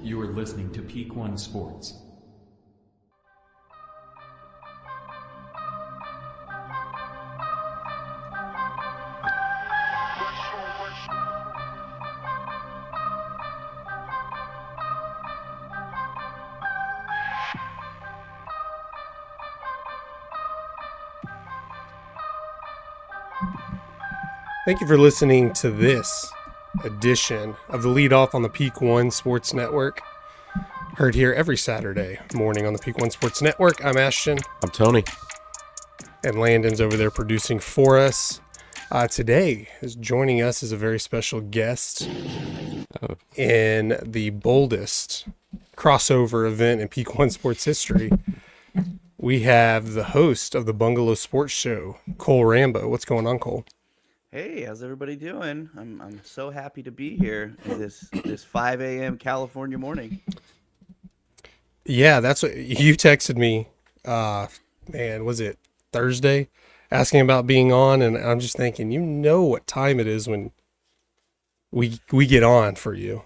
You are listening to Peak One Sports. Thank you for listening to this edition of the Leadoff on the Peak One Sports Network. Heard here every Saturday morning on the Peak One Sports Network. I'm Ashton. I'm Tony. And Landen's over there producing for us. Today is joining us as a very special guest in the boldest crossover event in Peak One Sports history. We have the host of the Bungalow Sports Show, Cole Rambo. What's going on, Cole? Hey, how's everybody doing? I'm so happy to be here in this 5 a.m. California morning. Yeah, that's what you texted me. Man, was it Thursday? Asking about being on, and I'm just thinking, you know what time it is when we get on for you.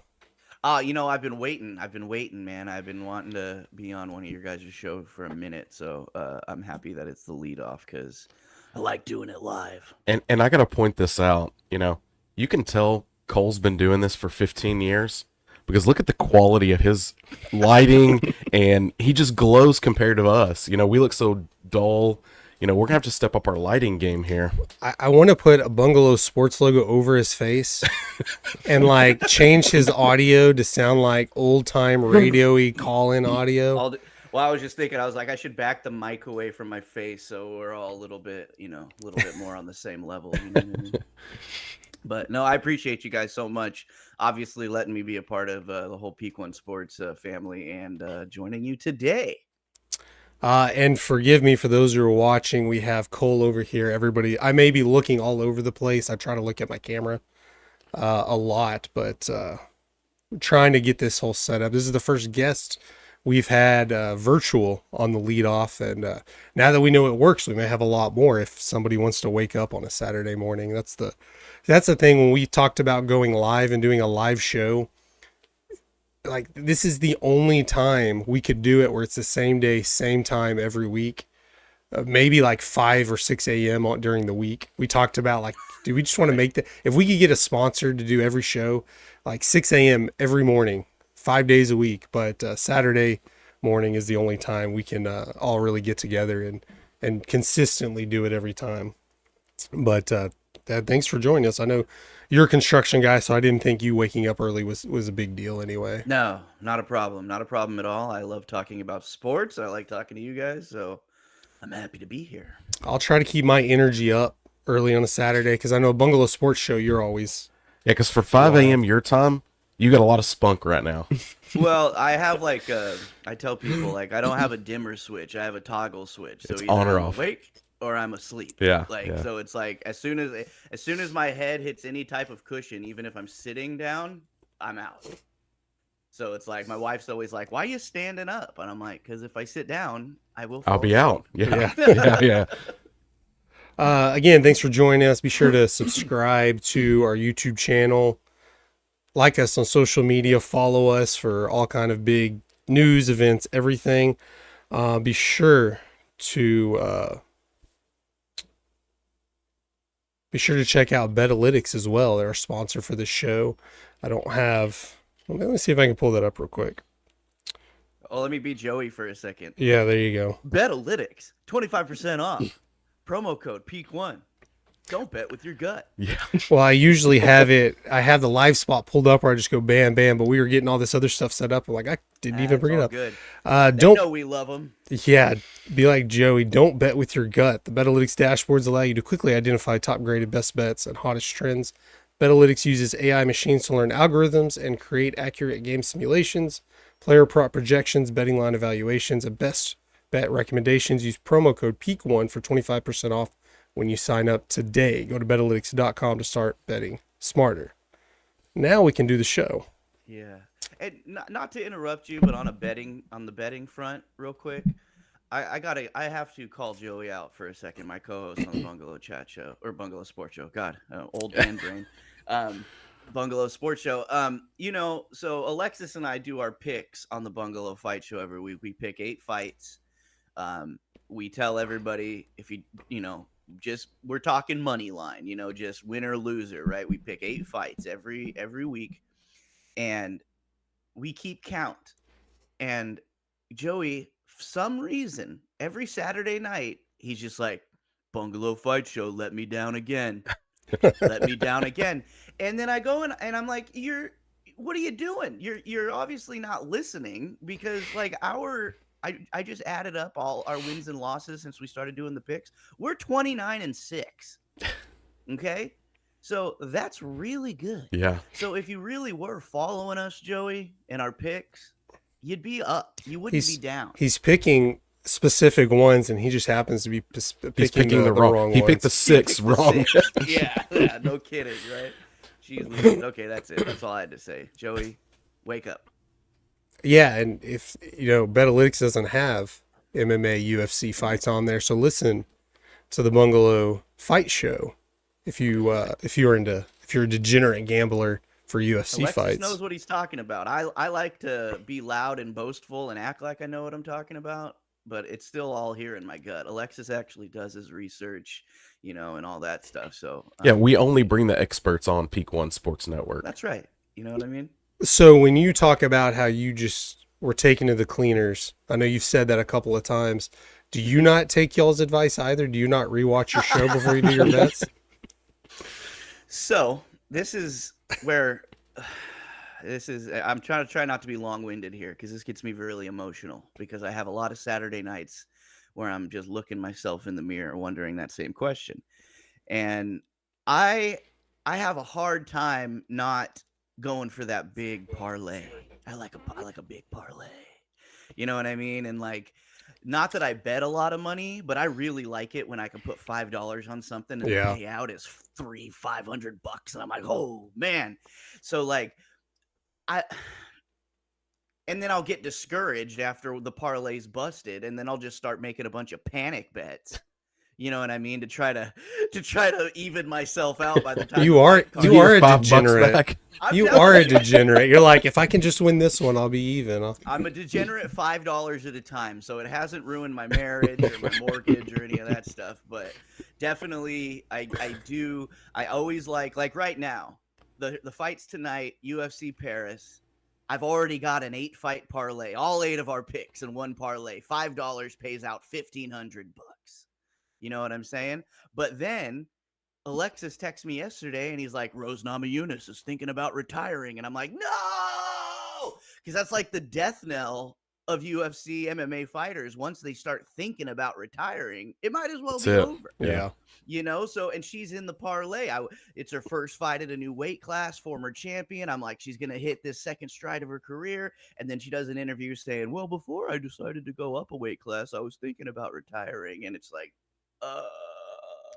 I've been waiting, man. I've been wanting to be on one of your guys' show for a minute, so I'm happy that it's the leadoff because I like doing it live. And I got to point this out. You can tell Cole's been doing this for 15 years because look at the quality of his lighting, and he just glows compared to us. We look so dull. We're going to have to step up our lighting game here. I want to put a Bungalow Sports logo over his face and change his audio to sound like old time radio-y call-in audio. Well, I was just thinking, I was like, I should back the mic away from my face so we're all a little bit more on the same level. You know what I mean? But no, I appreciate you guys so much. Obviously, letting me be a part of the whole Peak One Sports family and joining you today. And forgive me for those who are watching. We have Cole over here. Everybody, I may be looking all over the place. I try to look at my camera a lot, but trying to get this whole setup. This is the first guest we've had virtual on the leadoff, and now that we know it works, we may have a lot more if somebody wants to wake up on a Saturday morning. That's the thing when we talked about going live and doing a live show. This is the only time we could do it where it's the same day, same time every week. Maybe 5 or 6 a.m. during the week. We talked about do we just want to make if we could get a sponsor to do every show 6 a.m. every morning, 5 days a week, but Saturday morning is the only time we can all really get together and consistently do it every time. But thanks for joining us. I know you're a construction guy, so I didn't think you waking up early was a big deal anyway. No, not a problem. Not a problem at all. I love talking about sports. I like talking to you guys, so I'm happy to be here. I'll try to keep my energy up early on a Saturday because I know Bungalow Sports Show, you're always... Yeah, because for 5 a.m. your time, you got a lot of spunk right now. Well, I have I tell people I don't have a dimmer switch. I have a toggle switch. So It's either on or I'm off. awake or I'm asleep. Yeah. So it's as soon as my head hits any type of cushion, even if I'm sitting down, I'm out. So it's my wife's always like, "Why are you standing up?" And I'm like, "Because if I sit down, I will fall I'll be asleep." out. Yeah. Again, thanks for joining us. Be sure to subscribe to our YouTube channel. Like us on social media. Follow us for all kind of big news, events, everything. Be sure to check out Betalytics as well. They're our sponsor for the show. Let me see if I can pull that up real quick. Oh, let me be Joey for a second. Yeah, there you go. Betalytics, 25% off. Promo code PEAK1. Don't bet with your gut. Yeah. Well, I usually have the live spot pulled up where I just go bam, bam, but we were getting all this other stuff set up. I didn't even bring it up. Good. Don't know we love them. Yeah, be like Joey. Don't bet with your gut. The Betalytics dashboards allow you to quickly identify top-graded best bets and hottest trends. Betalytics uses AI machines to learn algorithms and create accurate game simulations, player prop projections, betting line evaluations, and best bet recommendations. Use promo code PEAK1 for 25% off when you sign up today. Go to Betalytics.com to start betting smarter. Now we can do the show. Yeah. And not to interrupt you, but on the betting front real quick, I have to call Joey out for a second, my co-host on the Bungalow Chat Show or Bungalow Sports Show. God, old man brain. Bungalow Sports Show. So Alexis and I do our picks on the Bungalow Fight Show every week. We pick 8 fights. We tell everybody if just we're talking money line, just win or loser, right? We pick 8 fights every week, and we keep count. And Joey, for some reason, every Saturday night, he's just like, Bungalow Fight Show, let me down again. Let me down again. And then I go and I'm like, what are you doing? You're obviously not listening, because like I just added up all our wins and losses since we started doing the picks. We're 29-6. Okay? So that's really good. Yeah. So if you really were following us, Joey, in our picks, you'd be up. You wouldn't be down. He's picking specific ones, and he just happens to be picking the wrong ones. He picked the 6 wrong. Yeah, no kidding, right? Jeez, okay, that's it. That's all I had to say. Joey, wake up. Yeah, and if Betalytics doesn't have MMA UFC fights on there, so listen to the Bungalow Fight Show if you're a degenerate gambler for UFC Alexis fights. Knows what he's talking about. I like to be loud and boastful and act like I know what I'm talking about, but it's still all here in my gut. Alexis actually does his research, and all that stuff. So yeah, we only bring the experts on Peak One Sports Network. That's right. You know what I mean? So when you talk about how you just were taken to the cleaners, I know you've said that a couple of times. Do you not take y'all's advice either? Do you not rewatch your show before you do your bets? So this is where I'm try not to be long-winded here, because this gets me really emotional, because I have a lot of Saturday nights where I'm just looking myself in the mirror wondering that same question. And I have a hard time not going for that big parlay. I like a big parlay. You know what I mean? And like, not that I bet a lot of money, but I really like it when I can put $5 on something and the payout is $500, and I'm like, oh man. So like, and then I'll get discouraged after the parlay's busted, and then I'll just start making a bunch of panic bets. You know what I mean? To try to even myself out by the time you are a degenerate. You are a degenerate. You're like, if I can just win this one, I'll be even. I'm a degenerate $5 at a time, so it hasn't ruined my marriage or my mortgage or any of that stuff. But definitely, I always like right now, the fights tonight, UFC Paris. I've already got an 8-fight parlay, all 8 of our picks in one parlay. $5 pays out $1,500. You know what I'm saying? But then Alexis texted me yesterday, and he's like, Rose Namajunas is thinking about retiring. And I'm like, no! Because that's like the death knell of UFC MMA fighters. Once they start thinking about retiring, it might as well be over. Yeah. So, and she's in the parlay. It's her first fight at a new weight class, former champion. I'm like, she's going to hit this second stride of her career. And then she does an interview saying, well, before I decided to go up a weight class, I was thinking about retiring. And it's like,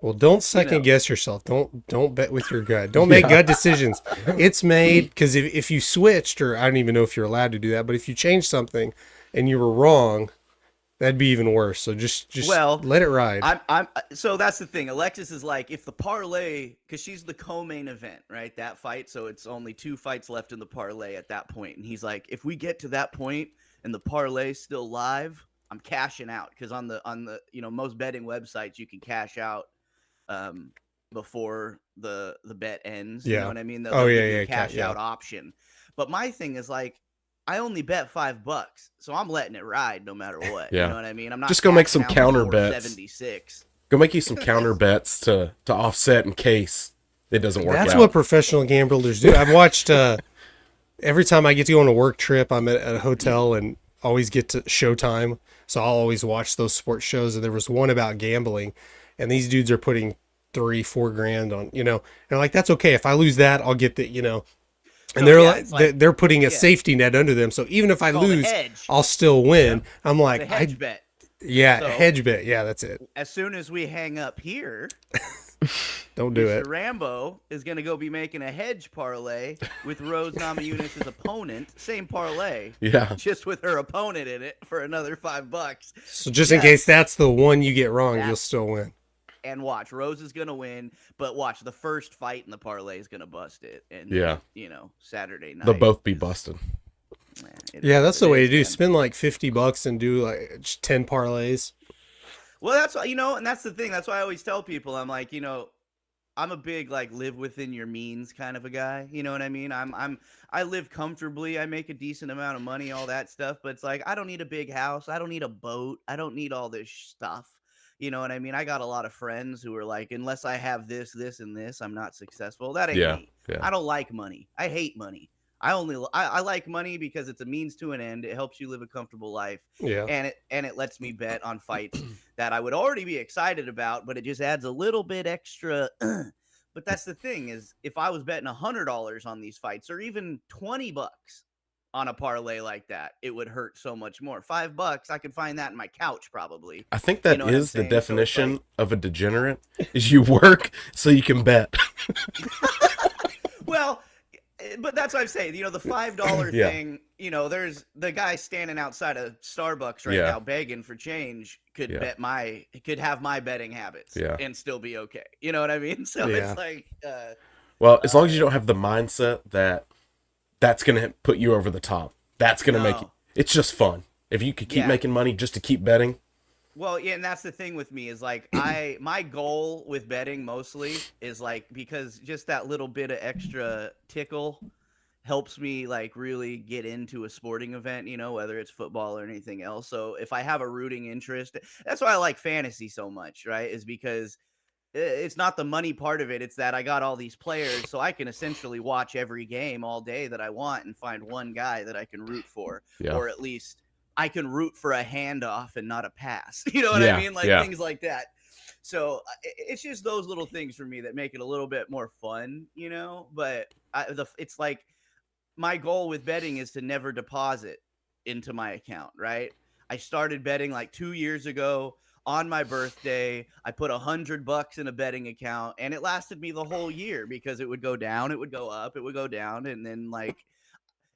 well, don't second guess yourself. Don't bet with your gut. Don't make gut decisions. It's made, because if you switched, or I don't even know if you're allowed to do that, but if you changed something and you were wrong, that'd be even worse. So just let it ride. So that's the thing. Alexis is like, if the parlay, because she's the co-main event, right? That fight. So it's only 2 fights left in the parlay at that point. And he's like, if we get to that point and the parlay's still live, I'm cashing out, because on the most betting websites you can cash out before the bet ends. You know what I mean? They'll give you a cash out option. But my thing is like, I only bet $5, so I'm letting it ride no matter what. Yeah. You know what I mean? I'm not just go make some counter bets. 76. Go make you some counter bets to offset in case it doesn't work out. That's what professional gamblers do. I've watched every time I get to go on a work trip, I'm at a hotel and always get to Showtime. So I'll always watch those sports shows. And there was one about gambling, and these dudes are putting $3-4 grand on, and I'm like, that's okay. If I lose that, I'll get the, and they're putting a safety net under them. So even if I lose, I'll still win. Yeah. I'm like, hedge bet. Yeah. So, hedge bet. Yeah, that's it. As soon as we hang up here, don't do Mr. it. Rambo is going to go be making a hedge parlay with Rose Namajunas' opponent. Same parlay. Yeah. Just with her opponent in it for another $5. So just in case that's the one you get wrong, you'll still win. and watch. Rose is gonna win, but watch, the first fight in the parlay is gonna bust it. And Yeah. Saturday night They'll both be busted. Yeah, that's the way to do. Man. Spend like $50 and do like 10 parlays. Well, that's and that's the thing. That's why I always tell people, I'm like, I'm a big like live within your means kind of a guy. You know what I mean? I live comfortably. I make a decent amount of money, all that stuff. But it's like I don't need a big house. I don't need a boat. I don't need all this stuff. You know what I mean? I got a lot of friends who are like, unless I have this, this, and this, I'm not successful. That ain't me. Yeah. I don't like money. I hate money. I like money because it's a means to an end. It helps you live a comfortable life. Yeah. And it lets me bet on fights that I would already be excited about, but it just adds a little bit extra. But that's the thing is, if I was betting $100 on these fights, or even $20 on a parlay like that, it would hurt so much more. $5, I could find that in my couch probably. I think that is the saying? definition of a degenerate, is you work so you can bet. Well, but that's what I'm saying. The $5 Yeah. thing, there's the guy standing outside of Starbucks right now begging for change could have my betting habits and still be okay. You know what I mean? So it's like well, as long as you don't have the mindset that that's going to put you over the top. That's going to make it's just fun. If you could keep making money just to keep betting. Well, yeah, and that's the thing with me is like my goal with betting mostly is like, because just that little bit of extra tickle helps me like really get into a sporting event, whether it's football or anything else. So if I have a rooting interest, that's why I like fantasy so much, right? Is because it's not the money part of it. It's that I got all these players, so I can essentially watch every game all day that I want and find one guy that I can root for, or at least I can root for a handoff and not a pass. You know what I mean? Like things like that. So it's just those little things for me that make it a little bit more fun, but it's like my goal with betting is to never deposit into my account, right? I started betting like 2 years ago on my birthday. I put $100 in a betting account and it lasted me the whole year because it would go down, it would go up, it would go down. And then like,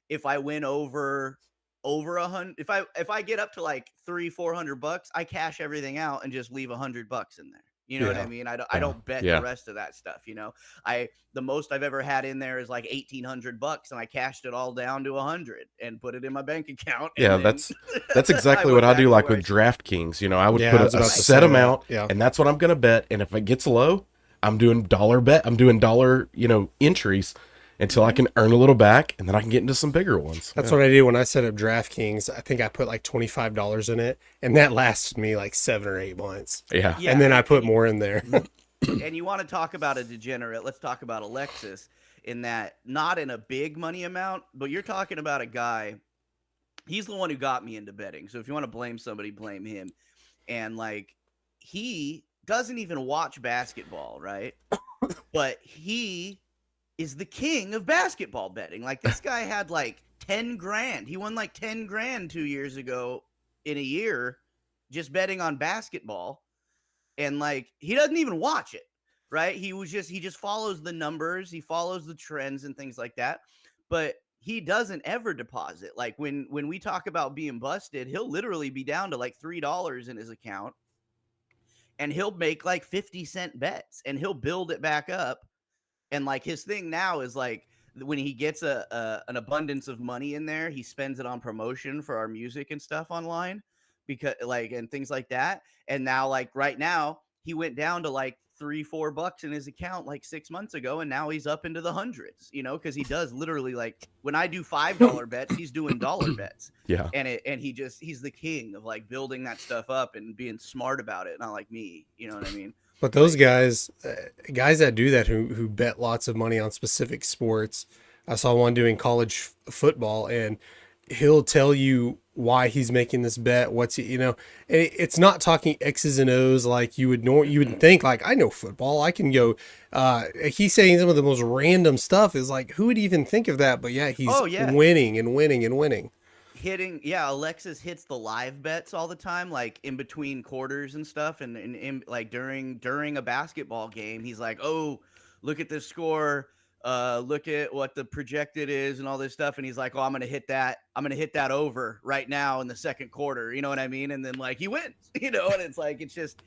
if I win over 100, if I get up to like $300-400, I cash everything out and just leave $100 in there. You know what I mean? I don't bet the rest of that stuff. The most I've ever had in there is like $1,800, and I cashed it all down to 100 and put it in my bank account. Yeah, that's exactly what I do. Like with DraftKings, I would put a set amount, and that's what I'm gonna bet. And if it gets low, I'm doing dollar entries until I can earn a little back, and then I can get into some bigger ones. That's what I do when I set up DraftKings. I think I put like $25 in it, and that lasted me like 7 or 8 months. Yeah. And then I put more in there. And you want to talk about a degenerate, let's talk about Alexis, in that not in a big money amount, but you're talking about a guy, he's the one who got me into betting. So if you want to blame somebody, blame him. And like, he doesn't even watch basketball, right? But he is the king of basketball betting. Like, this guy had like 10 grand. He won like 10 grand 2 years ago in a year just betting on basketball. And like, he doesn't even watch it, right? He just follows the numbers. He follows the trends and things like that. But he doesn't ever deposit. Like when we talk about being busted, he'll literally be down to like $3 in his account, and he'll make like 50-cent bets and he'll build it back up. And like, his thing now is like, when he gets an abundance of money in there, he spends it on promotion for our music and stuff online, because like, and things like that. And now, like right now, he went down to like $3-4 in his account like 6 months ago, and now he's up into the hundreds, because he does literally, like, when I do $5 bets, he's doing dollar bets. Yeah. And he's the king of like building that stuff up and being smart about it, not like me. You know what I mean? But those guys that do that, who bet lots of money on specific sports, I saw one doing college football, and he'll tell you why he's making this bet. It's not talking X's and O's like you would think. Like, I know football, I can go. He's saying some of the most random stuff. Is like, who would even think of that? But yeah, he's winning and winning and winning. Alexis hits the live bets all the time, like in between quarters and stuff, and like during a basketball game, he's like, oh, look at this score, look at what the projected is and all this stuff, and he's like, oh, I'm gonna hit that over right now in the second quarter, you know what I mean? And then like, he wins, and it's like, it's just,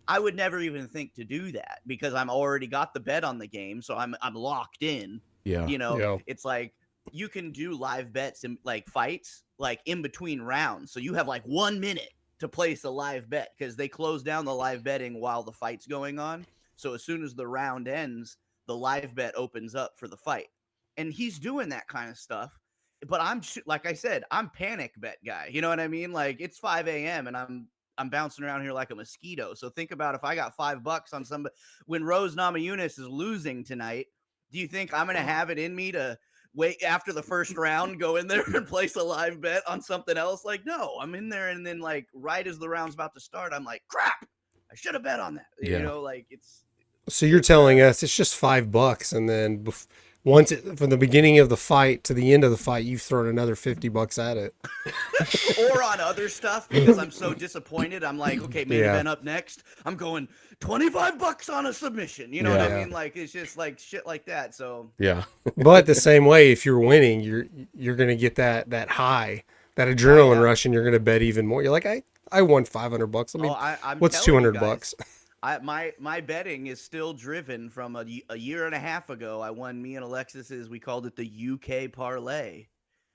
I would never even think to do that because I'm already got the bet on the game, so I'm locked in. Yeah. Yeah. It's like you can do live bets in like fights, like in between rounds. So you have like 1 minute to place a live bet because they close down the live betting while the fight's going on. So as soon as the round ends, the live bet opens up for the fight. And he's doing that kind of stuff. But like I said, I'm panic bet guy. You know what I mean? Like it's 5 a.m. and I'm bouncing around here like a mosquito. So think about if I got $5 on somebody when Rose Namajunas is losing tonight. Do you think I'm going to have it in me to wait after the first round, go in there and place a live bet on something else? Like, no, I'm in there. And then like right as the round's about to start, I'm like, crap, I should have bet on that. Yeah. You know, like it's. So you're telling us it's just $5, and then from the beginning of the fight to the end of the fight, you've thrown another $50 at it. Or on other stuff because I'm so disappointed. I'm like, okay, main event up next. I'm going $25 on a submission. You know what I mean? Like it's just like shit like that. So Yeah. But the same way, if you're winning, you're gonna get that high, that adrenaline rush, and you're gonna bet even more. You're like, I won $500. I mean, I'm what's $200? My betting is still driven from a year and a half ago. I won me and Alexis's. We called it the UK parlay,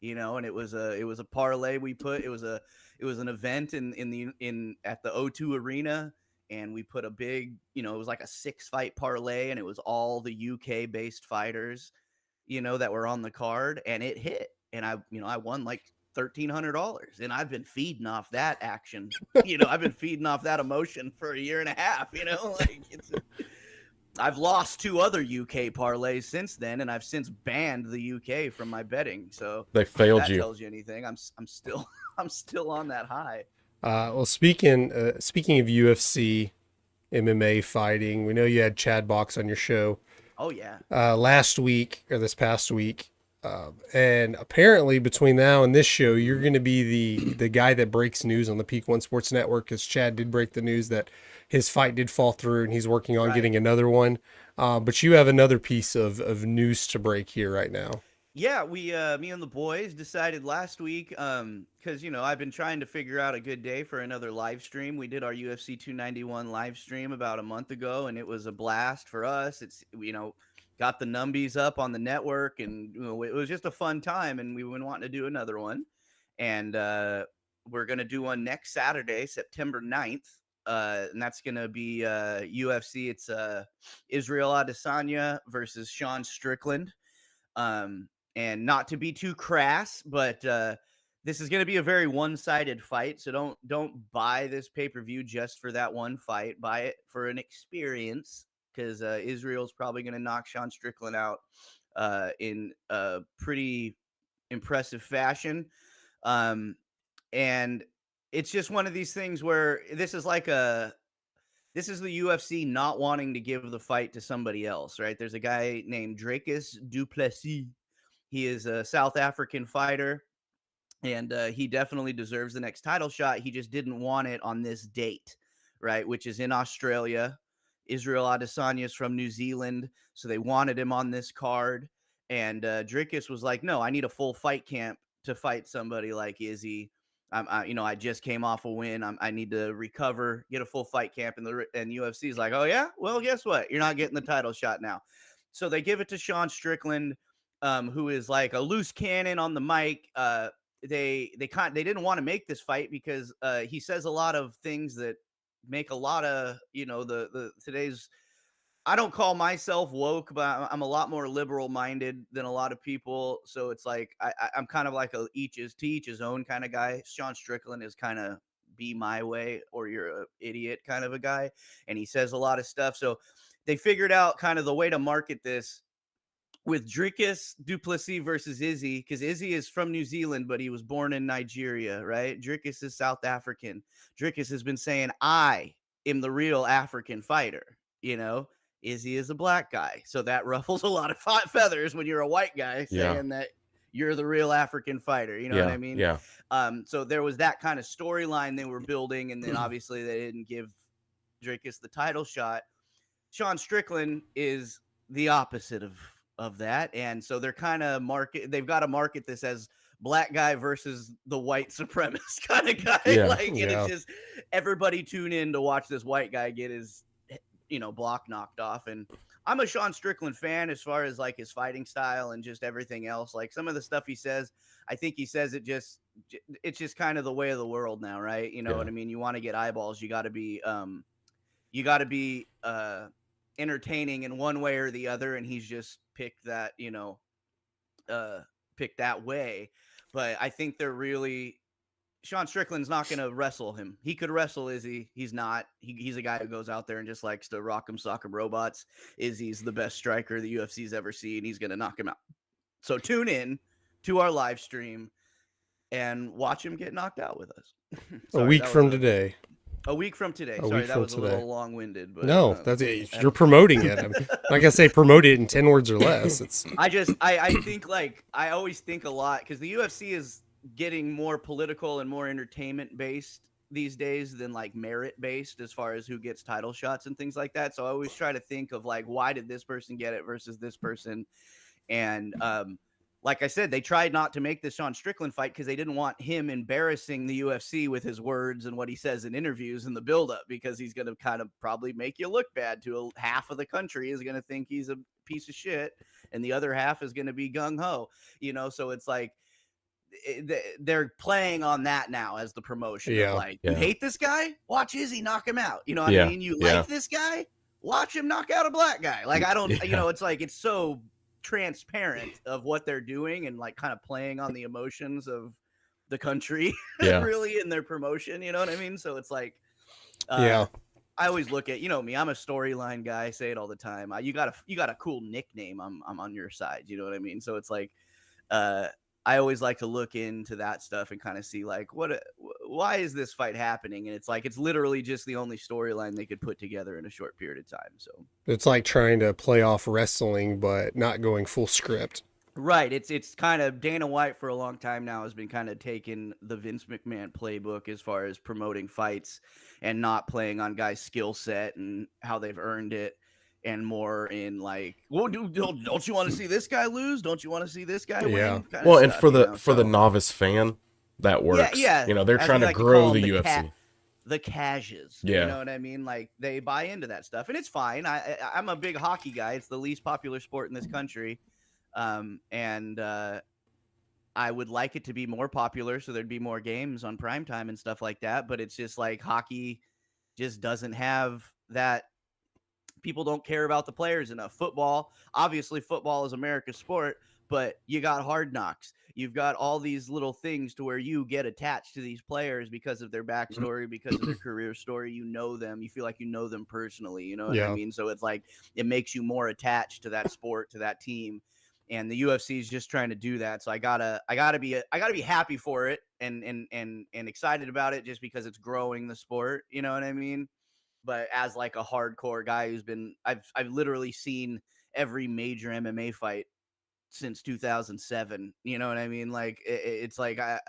and it was a parlay we put. It was an event at the O2 Arena, and we put a big, it was like a 6-fight parlay, and it was all the UK based fighters, that were on the card, and it hit, and I won like $1,300, and I've been feeding off that action. I've been feeding off that emotion for a year and a half. Like I've lost 2 other UK parlays since then, and I've since banned the UK from my betting. So They failed if that you. tells you anything? I'm still on that high. Well, speaking of UFC, MMA fighting, we know you had Chad Box on your show. Oh yeah. Last week or this past week. And apparently between now and this show, you're going to be the guy that breaks news on the Peak One Sports Network, because Chad did break the news that his fight did fall through and he's working on getting another one. But you have another piece of news to break here right now. Yeah, me and the boys decided last week, because, I've been trying to figure out a good day for another live stream. We did our UFC 291 live stream about a month ago, and it was a blast for us. It's, got the numbies up on the network, and it was just a fun time, and we've been wanting to do another one. And we're going to do one next Saturday, September 9th. And that's going to be UFC. It's Israel Adesanya versus Sean Strickland. And not to be too crass, but this is going to be a very one-sided fight. So don't buy this pay-per-view just for that one fight. Buy it for an experience, because Israel's probably going to knock Sean Strickland out in a pretty impressive fashion. And it's just one of these things where this is the UFC not wanting to give the fight to somebody else, right? There's a guy named Dricus du Plessis. He is a South African fighter, and he definitely deserves the next title shot. He just didn't want it on this date, right, which is in Australia. Israel Adesanya is from New Zealand, so they wanted him on this card. And Dricus was like, no, I need a full fight camp to fight somebody like Izzy. I just came off a win. I need to recover, get a full fight camp. And UFC is like, oh, yeah? Well, guess what? You're not getting the title shot now. So they give it to Sean Strickland, who is like a loose cannon on the mic. They didn't want to make this fight because he says a lot of things that make a lot of, the today's, I don't call myself woke, but I'm a lot more liberal minded than a lot of people. So it's like, I'm kind of like each his own kind of guy. Sean Strickland is kind of be my way or you're an idiot kind of a guy. And he says a lot of stuff. So they figured out kind of the way to market this with Dricus du Plessis versus Izzy, because Izzy is from New Zealand, but he was born in Nigeria, right? Dricus is South African. Dricus has been saying, I am the real African fighter, Izzy is a black guy. So that ruffles a lot of feathers when you're a white guy saying that you're the real African fighter. You know what I mean? Yeah. So there was that kind of storyline they were building, and then obviously they didn't give Dricus the title shot. Sean Strickland is the opposite of that, and so they're kind of they've got to market this as black guy versus the white supremacist kind of guy. Yeah. Like, and Yeah. it's just everybody tune in to watch this white guy get his, block knocked off. And I'm a Sean Strickland fan as far as like his fighting style and just everything else. Like some of the stuff he says, I think he says it's just kind of the way of the world now, right? You know what I mean? You want to get eyeballs, you got to be entertaining in one way or the other, and he's just picked that, picked that way. But I think they're really Sean Strickland's not going to wrestle him. He could wrestle Izzy. He's not. He's a guy who goes out there and just likes to rock 'em, sock 'em robots. Izzy's the best striker the UFC's ever seen. He's going to knock him out. So tune in to our live stream and watch him get knocked out with us. A week from today. A week from today. A Sorry, week that from was today. a little long-winded. But, No, that's it. You're promoting it. I mean, like I say, promote it in 10 words or less. It's I think like I always think a lot because the UFC is getting more political and more entertainment based these days than like merit based as far as who gets title shots and things like that. So I always try to think of like, why did this person get it versus this person? And like I said, they tried not to make this Sean Strickland fight because they didn't want him embarrassing the UFC with his words and what he says in interviews in the buildup, because he's going to kind of probably make you look bad to half of the country is going to think he's a piece of shit. And the other half is going to be gung ho, so it's like, they're playing on that now as the promotion. Yeah. Like, you hate this guy? Watch Izzy knock him out. You know what Yeah. I mean? You like this guy? Watch him knock out a black guy. Like, I don't, it's like, it's so transparent of what they're doing and like kind of playing on the emotions of the country really in their promotion. You know what I mean? So it's like, I always look at, me, I'm a storyline guy. I say it all the time. You got a cool nickname. I'm on your side. You know what I mean? So it's like, I always like to look into that stuff and kind of see like why is this fight happening? And it's like it's literally just the only storyline they could put together in a short period of time. So it's like trying to play off wrestling but not going full script. Right. It's kind of Dana White for a long time now has been kind of taking the Vince McMahon playbook as far as promoting fights and not playing on guys' skill set and how they've earned it. And more in like, well, don't you want to see this guy lose? Don't you want to see this guy win? Kind well, of and stuff, for the novice fan, that works. Yeah. They're trying to grow the UFC. The cashes. Yeah. You know what I mean? Like they buy into that stuff, and it's fine. I'm a big hockey guy. It's the least popular sport in this country, and I would like it to be more popular so there'd be more games on primetime and stuff like that. But it's just like hockey just doesn't have that. People don't care about the players enough. Obviously football is America's sport, but you got Hard Knocks. You've got all these little things to where you get attached to these players because of their backstory, because of their career story. You know them. You feel like you know them personally. You know what I mean? So it's like it makes you more attached to that sport, to that team. And the UFC is just trying to do that. So I gotta be happy for it and excited about it just because it's growing the sport. You know what I mean? But as like a hardcore guy I've literally seen every major MMA fight since 2007. You know what I mean? Like it's like I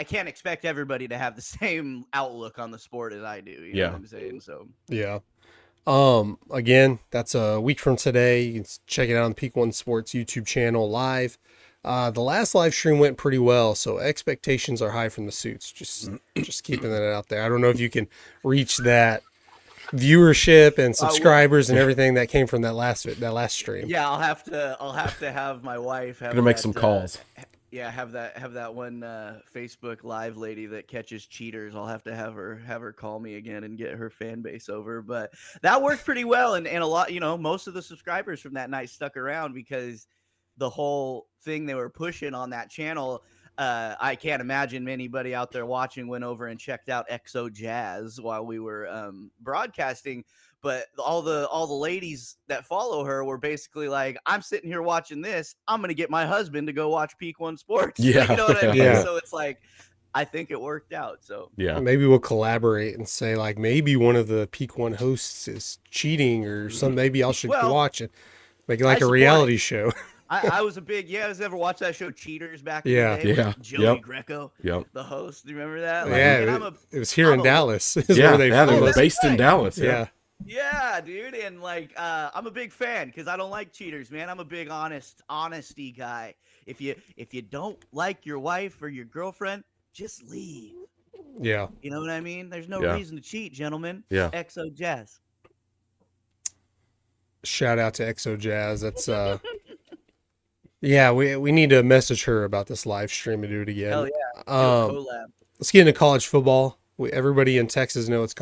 can't expect everybody to have the same outlook on the sport as I do. You know what I'm saying? So again, that's a week from today. You can check it out on Peak One Sports YouTube channel live. The last live stream went pretty well, so expectations are high from the suits. Just keeping that out there. I don't know if you can reach that viewership and subscribers and everything that came from that last stream. Yeah, I'll have to have my wife Gonna make some calls. Have that one Facebook Live lady that catches cheaters. I'll have to have her call me again and get her fan base over. But that worked pretty well, and a lot. Most of the subscribers from that night stuck around because the whole thing they were pushing on that channel, I can't imagine anybody out there watching went over and checked out XO Jazz while we were broadcasting. But all the ladies that follow her were basically like, I'm sitting here watching this. I'm going to get my husband to go watch Peak One Sports. Yeah. You know what I mean? Yeah. So it's like, I think it worked out. So yeah, maybe we'll collaborate and say like maybe one of the Peak One hosts is cheating or something. Maybe I should watch it. Make it like a reality show. I was a big, you guys ever watch that show Cheaters back in the day? Yeah. Joey Greco, the host. Do you remember that? Like, it was here in Dallas. Is where they they're based in Dallas. Yeah. Yeah, dude, and like I'm a big fan because I don't like cheaters, man. I'm a big honesty guy. If you don't like your wife or your girlfriend, just leave. Yeah. You know what I mean? There's no Yeah. reason to cheat, gentlemen. Yeah. XO Jazz. Shout out to Exo Jazz. That's yeah, we need to message her about this live stream and do it again. Hell yeah. Do a Um, collab. let's get into college football. Everybody in Texas knows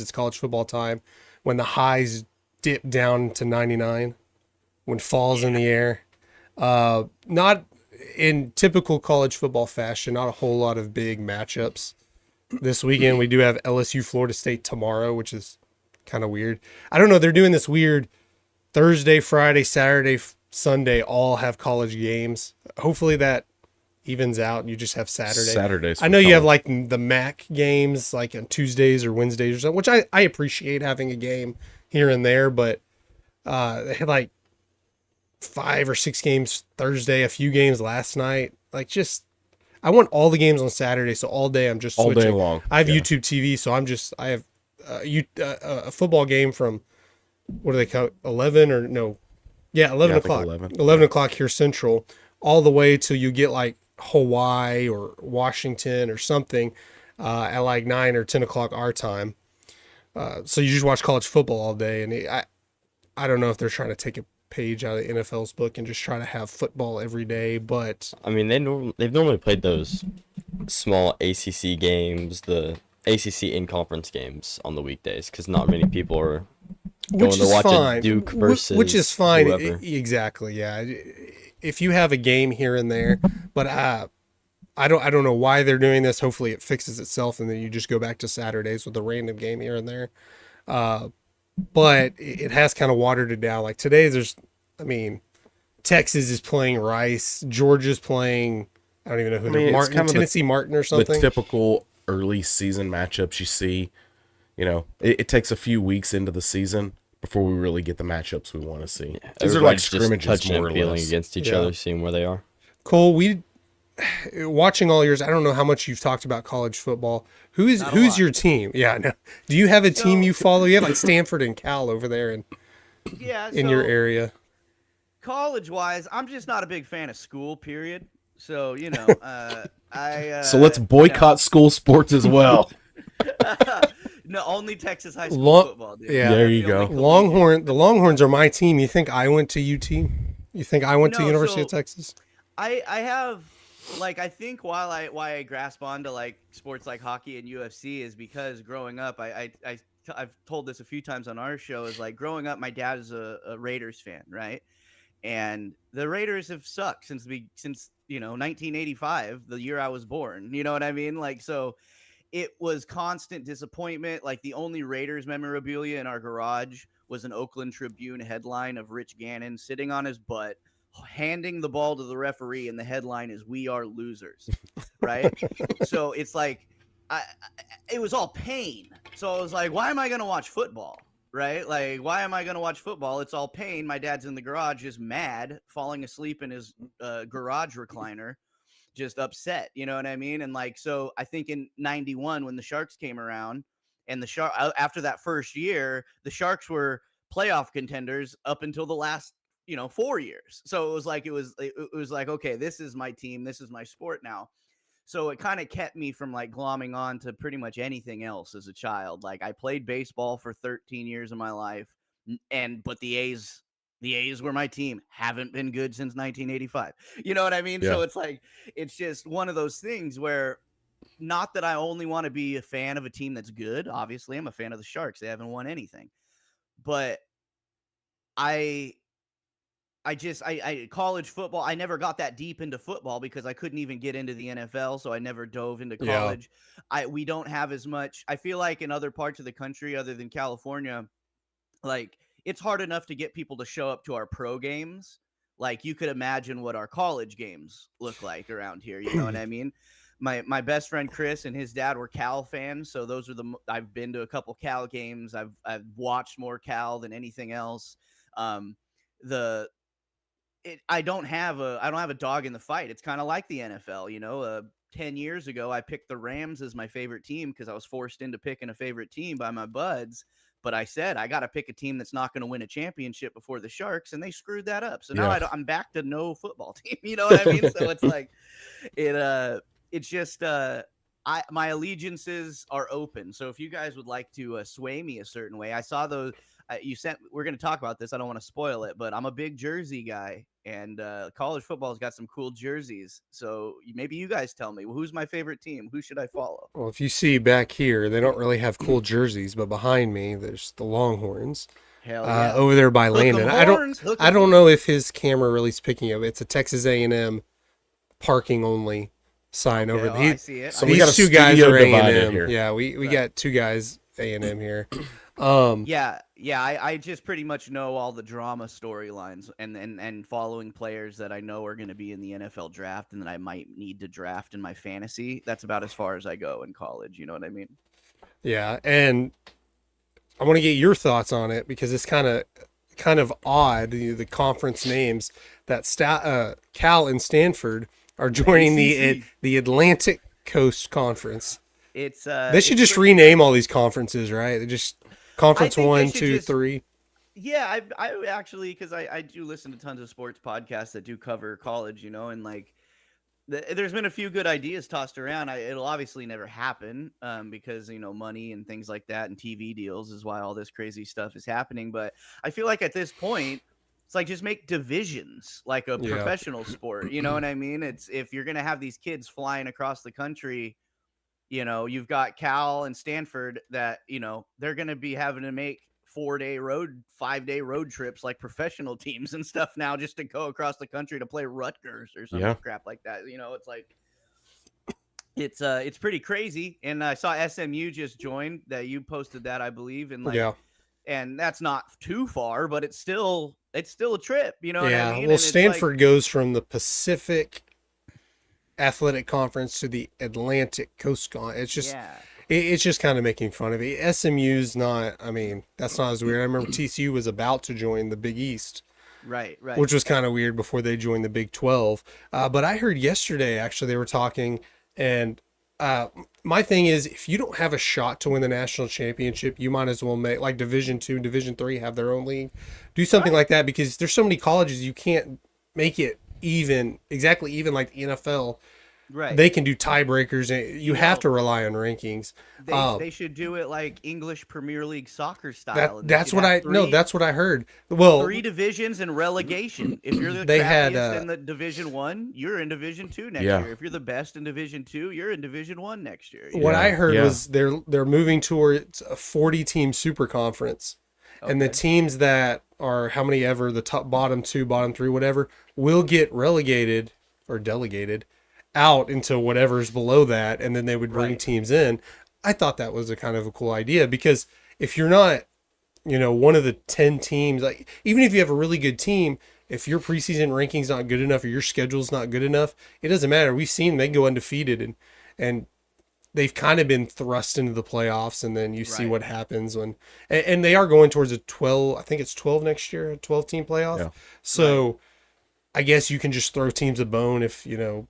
it's college football time. When the highs dip down to 99, when fall's in the air. Not in typical college football fashion. Not a whole lot of big matchups this weekend. We do have LSU Florida State tomorrow, which is kind of weird. I don't know. They're doing this weird Thursday, Friday, Saturday, Sunday all have college games. Hopefully that evens out. You just have Saturday. Saturdays. I know you have like the MAC games like on Tuesdays or Wednesdays or something, which I appreciate having a game here and there, but they had like 5 or 6 games Thursday, a few games last night. Like just I want all the games on Saturday, so all day I'm just all switching. day long. I have Yeah. YouTube TV, so I have a football game from what do they call it? 11 or no? Yeah, 11 Yeah, I think o'clock. 11. 11 o'clock here Central, all the way till you get like Hawaii or Washington or something at like 9 or 10 o'clock our time. So you just watch college football all day, and I don't know if they're trying to take a page out of the NFL's book and just try to have football every day, but I mean, they've normally played those small ACC games, the ACC in-conference games on the weekdays, because not many people are going which to is watch fine. a Duke versus Which is fine. whoever. Exactly, yeah. If you have a game here and there, but I don't know why they're doing this. Hopefully it fixes itself and then you just go back to Saturdays with a random game here and there. But it has kind of watered it down. Like today, Texas is playing Rice, Georgia's playing. I don't even know who they're it's Martin, kind of Tennessee Martin or The something. typical early season matchups you see. You know, it takes a few weeks into the season before we really get the matchups we want to see. These are like Everybody's just scrimmages, touching more or and feeling less. against each Yeah. other, seeing where they are. Cole, watching all yours. I don't know how much you've talked about college football. Who's Not a lot. your team? Yeah, no. Do you have a team So- you follow? You have like Stanford and Cal over there Yeah. in your area. College wise, I'm just not a big fan of school, period. So, So let's boycott school sports as well. No, only Texas high school Long- football, dude. yeah. There That's you the go. only collegiate. The Longhorns are my team. You think I went to UT? You think I went to No, University of so- Texas? I have like I think why I grasp onto like sports like hockey and UFC is because growing up I've told this a few times on our show is like growing up my dad is a Raiders fan, right? And the Raiders have sucked since 1985, the year I was born. You know what I mean? Like so it was constant disappointment. Like the only Raiders memorabilia in our garage was an Oakland Tribune headline of Rich Gannon sitting on his butt, handing the ball to the referee, and the headline is "We are losers," right? So it's like, it was all pain. So I was like, why am I going to watch football? Right? Like, why am I going to watch football? It's all pain. My dad's in the garage, just mad, falling asleep in his garage recliner, just upset. You know what I mean? And like, so I think in '91 when the Sharks came around, and after that first year, the Sharks were playoff contenders up until the last 4 years. So it was like, okay, this is my team, this is my sport now. So it kind of kept me from like glomming on to pretty much anything else as a child. Like I played baseball for 13 years of my life, but the A's were my team. Haven't been good since 1985. You know what I mean? Yeah. So it's like, it's just one of those things where, not that I only want to be a fan of a team that's good. Obviously, I'm a fan of the Sharks. They haven't won anything. But I college football, I never got that deep into football because I couldn't even get into the NFL, so I never dove into Yeah. college. We don't have as much. I feel like in other parts of the country other than California, like it's hard enough to get people to show up to our pro games. Like you could imagine what our college games look like around here, you know what I mean? My best friend Chris and his dad were Cal fans, so those are I've been to a couple Cal games. I've watched more Cal than anything else. I don't have a dog in the fight. It's kind of like the NFL, 10 years ago, I picked the Rams as my favorite team because I was forced into picking a favorite team by my buds. But I said I got to pick a team that's not going to win a championship before the Sharks, and they screwed that up. So now Yeah. I'm back to no football team. You know what I mean? So it's like it's just my allegiances are open. So if you guys would like to sway me a certain way, I saw those you sent. We're going to talk about this. I don't want to spoil it, but I'm a big jersey guy, and college football's got some cool jerseys. So maybe you guys tell me, well, who's my favorite team? Who should I follow? Well, if you see back here, they don't really have cool jerseys, but behind me, there's the Longhorns. Hell yeah. Over there by Hook 'em Landen. horns, hook 'em I don't know if his camera really is picking up. It's a Texas A&M parking only sign over oh, there. I see it. So These we got a two guys studio are divided A&M. here. Yeah, we got two guys A&M here. I just pretty much know all the drama storylines and following players that I know are going to be in the NFL draft and that I might need to draft in my fantasy. That's about as far as I go in college. You know what I mean? Yeah, and I want to get your thoughts on it because it's kind of odd, the conference names that Cal and Stanford are joining the Atlantic Coast Conference. It's they should just rename all these conferences, right? They just Conference I think 1, they should 2, just- 3. Yeah, I actually, because I do listen to tons of sports podcasts that do cover college, you know, and like there's been a few good ideas tossed around. It'll obviously never happen because, you know, money and things like that and TV deals is why all this crazy stuff is happening. But I feel like at this point, it's like just make divisions like a Yeah. professional sport. You know what I mean? It's if you're going to have these kids flying across the country, you know, you've got Cal and Stanford that, you know, they're going to be having to make 5-day road trips like professional teams and stuff now just to go across the country to play Rutgers or some crap like that. You know, it's like it's pretty crazy. And I saw SMU just joined that. You posted that, I believe, and like and that's not too far, but it's still a trip, you know what I mean? Well, Stanford goes from the Pacific Athletic Conference to the Atlantic Coast Conference. It's just it's just kind of making fun of it. SMU's not, I mean, that's not as weird. I remember TCU was about to join the Big East. Right. Which was kind of weird before they joined the Big 12. But I heard yesterday, actually, they were talking, and my thing is, if you don't have a shot to win the national championship, you might as well make, like Division 2, Division 3 have their own league. Do something like that, because there's so many colleges you can't make it exactly even like the NFL. Right. They can do tiebreakers, and you have to rely on rankings. They should do it like English Premier League soccer style. That's what I heard. Well, 3 divisions and relegation. If you're the crappiest in the Division 1, you're in Division 2 next year. If you're the best in Division 2, you're in Division 1 next year. What I heard was they're moving towards a 40-team super conference. Okay. And the teams that are how many ever, the top bottom 2, bottom 3, whatever, will get relegated or delegated out into whatever's below that, and then they would bring teams in. I thought that was a kind of a cool idea, because if you're not, you know, one of the 10 teams, like even if you have a really good team, if your preseason ranking's not good enough or your schedule's not good enough, it doesn't matter. We've seen they go undefeated and they've kind of been thrust into the playoffs, and then you see what happens when, and they are going towards a 12, I think it's 12 next year, a 12-team playoff. Yeah. So I guess you can just throw teams a bone if, you know,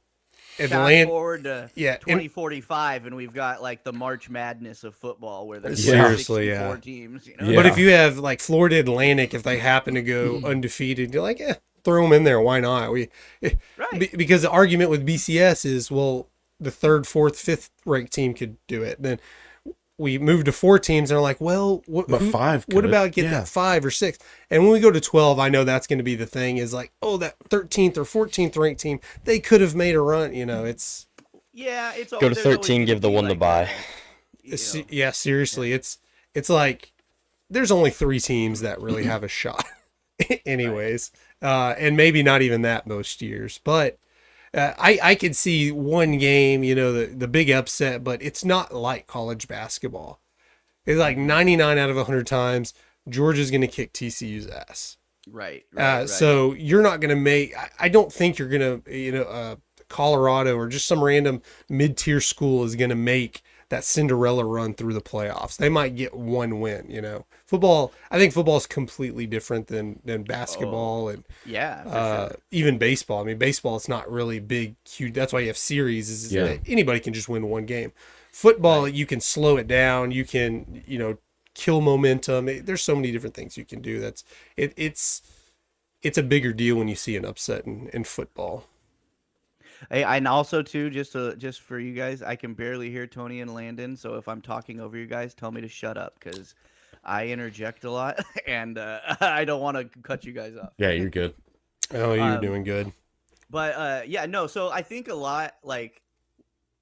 Fast forward to 2045, and we've got like the March Madness of football, where there's 64 teams. You know? But if you have like Florida Atlantic, if they happen to go undefeated, you're like, throw them in there. Why not? Because the argument with BCS is, well, the 3rd, 4th, 5th ranked team could do it. Then we moved to 4 teams, and they're like, well, what about get that 5 or 6? And when we go to 12, I know that's going to be the thing, is like, oh, that 13th or 14th ranked team, they could have made a run. You know, it's go to 13, give the one the bye. Yeah, seriously, it's like there's only 3 teams that really have a shot, anyways, and maybe not even that most years, but. I could see one game, you know, the big upset, but it's not like college basketball. It's like 99 out of 100 times, Georgia's going to kick TCU's ass. Right. So you're not going to make, I don't think you're going to, you know, Colorado or just some random mid-tier school is going to make that Cinderella run through the playoffs. They might get one win, you know. Football, I think football is completely different than basketball and even baseball. I mean, baseball is not really big, huge. That's why you have series. Anybody can just win one game. Football, you can slow it down. You can, you know, kill momentum. There's so many different things you can do. It's a bigger deal when you see an upset in football. Hey, and also too, just for you guys, I can barely hear Tony and Landen, so if I'm talking over you guys, tell me to shut up because I interject a lot, and I don't want to cut you guys off. Yeah, you're good. Oh, you're doing good. But yeah, no. So I think a lot, like,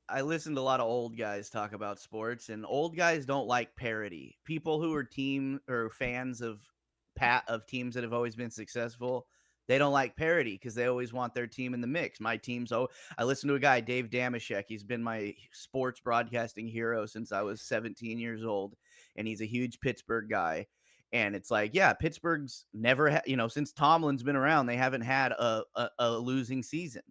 I listen to a lot of old guys talk about sports, and old guys don't like parody. People who are team or fans of teams that have always been successful, they don't like parody because they always want their team in the mix. My team's I listen to a guy, Dave Damashek. He's been my sports broadcasting hero since I was 17 years old, and he's a huge Pittsburgh guy. And it's like, yeah, Pittsburgh's never since Tomlin's been around, they haven't had a losing season.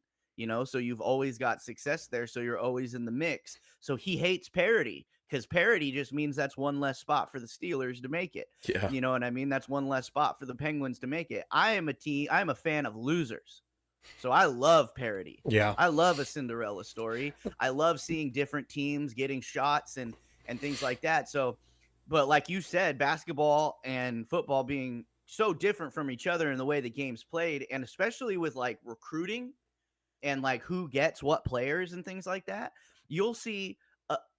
So you've always got success there. So you're always in the mix. So he hates parody because parody just means that's one less spot for the Steelers to make it. Yeah. You know what I mean? That's one less spot for the Penguins to make it. I'm a fan of losers. So I love parody. Yeah. I love a Cinderella story. I love seeing different teams getting shots and things like that. So, but like you said, basketball and football being so different from each other in the way the game's played, and especially with like recruiting and like who gets what players and things like that, you'll see,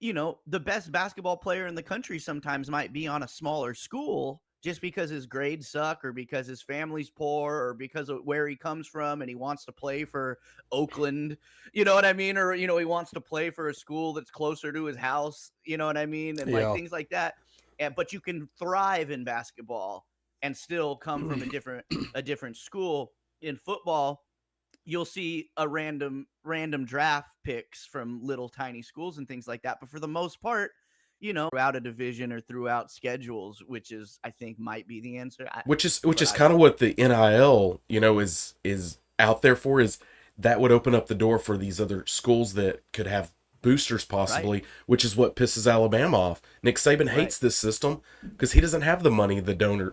the best basketball player in the country sometimes might be on a smaller school just because his grades suck or because his family's poor or because of where he comes from and he wants to play for Oakland, you know what I mean? Or, he wants to play for a school that's closer to his house, you know what I mean? And like things like that. But you can thrive in basketball and still come from a different school. In football, you'll see a random draft picks from little tiny schools and things like that. But for the most part, throughout a division or throughout schedules, which is, I think, might be the answer. Which is kind of what the NIL, is out there for, is that would open up the door for these other schools that could have boosters possibly, which is what pisses Alabama off. Nick Saban hates this system because he doesn't have the money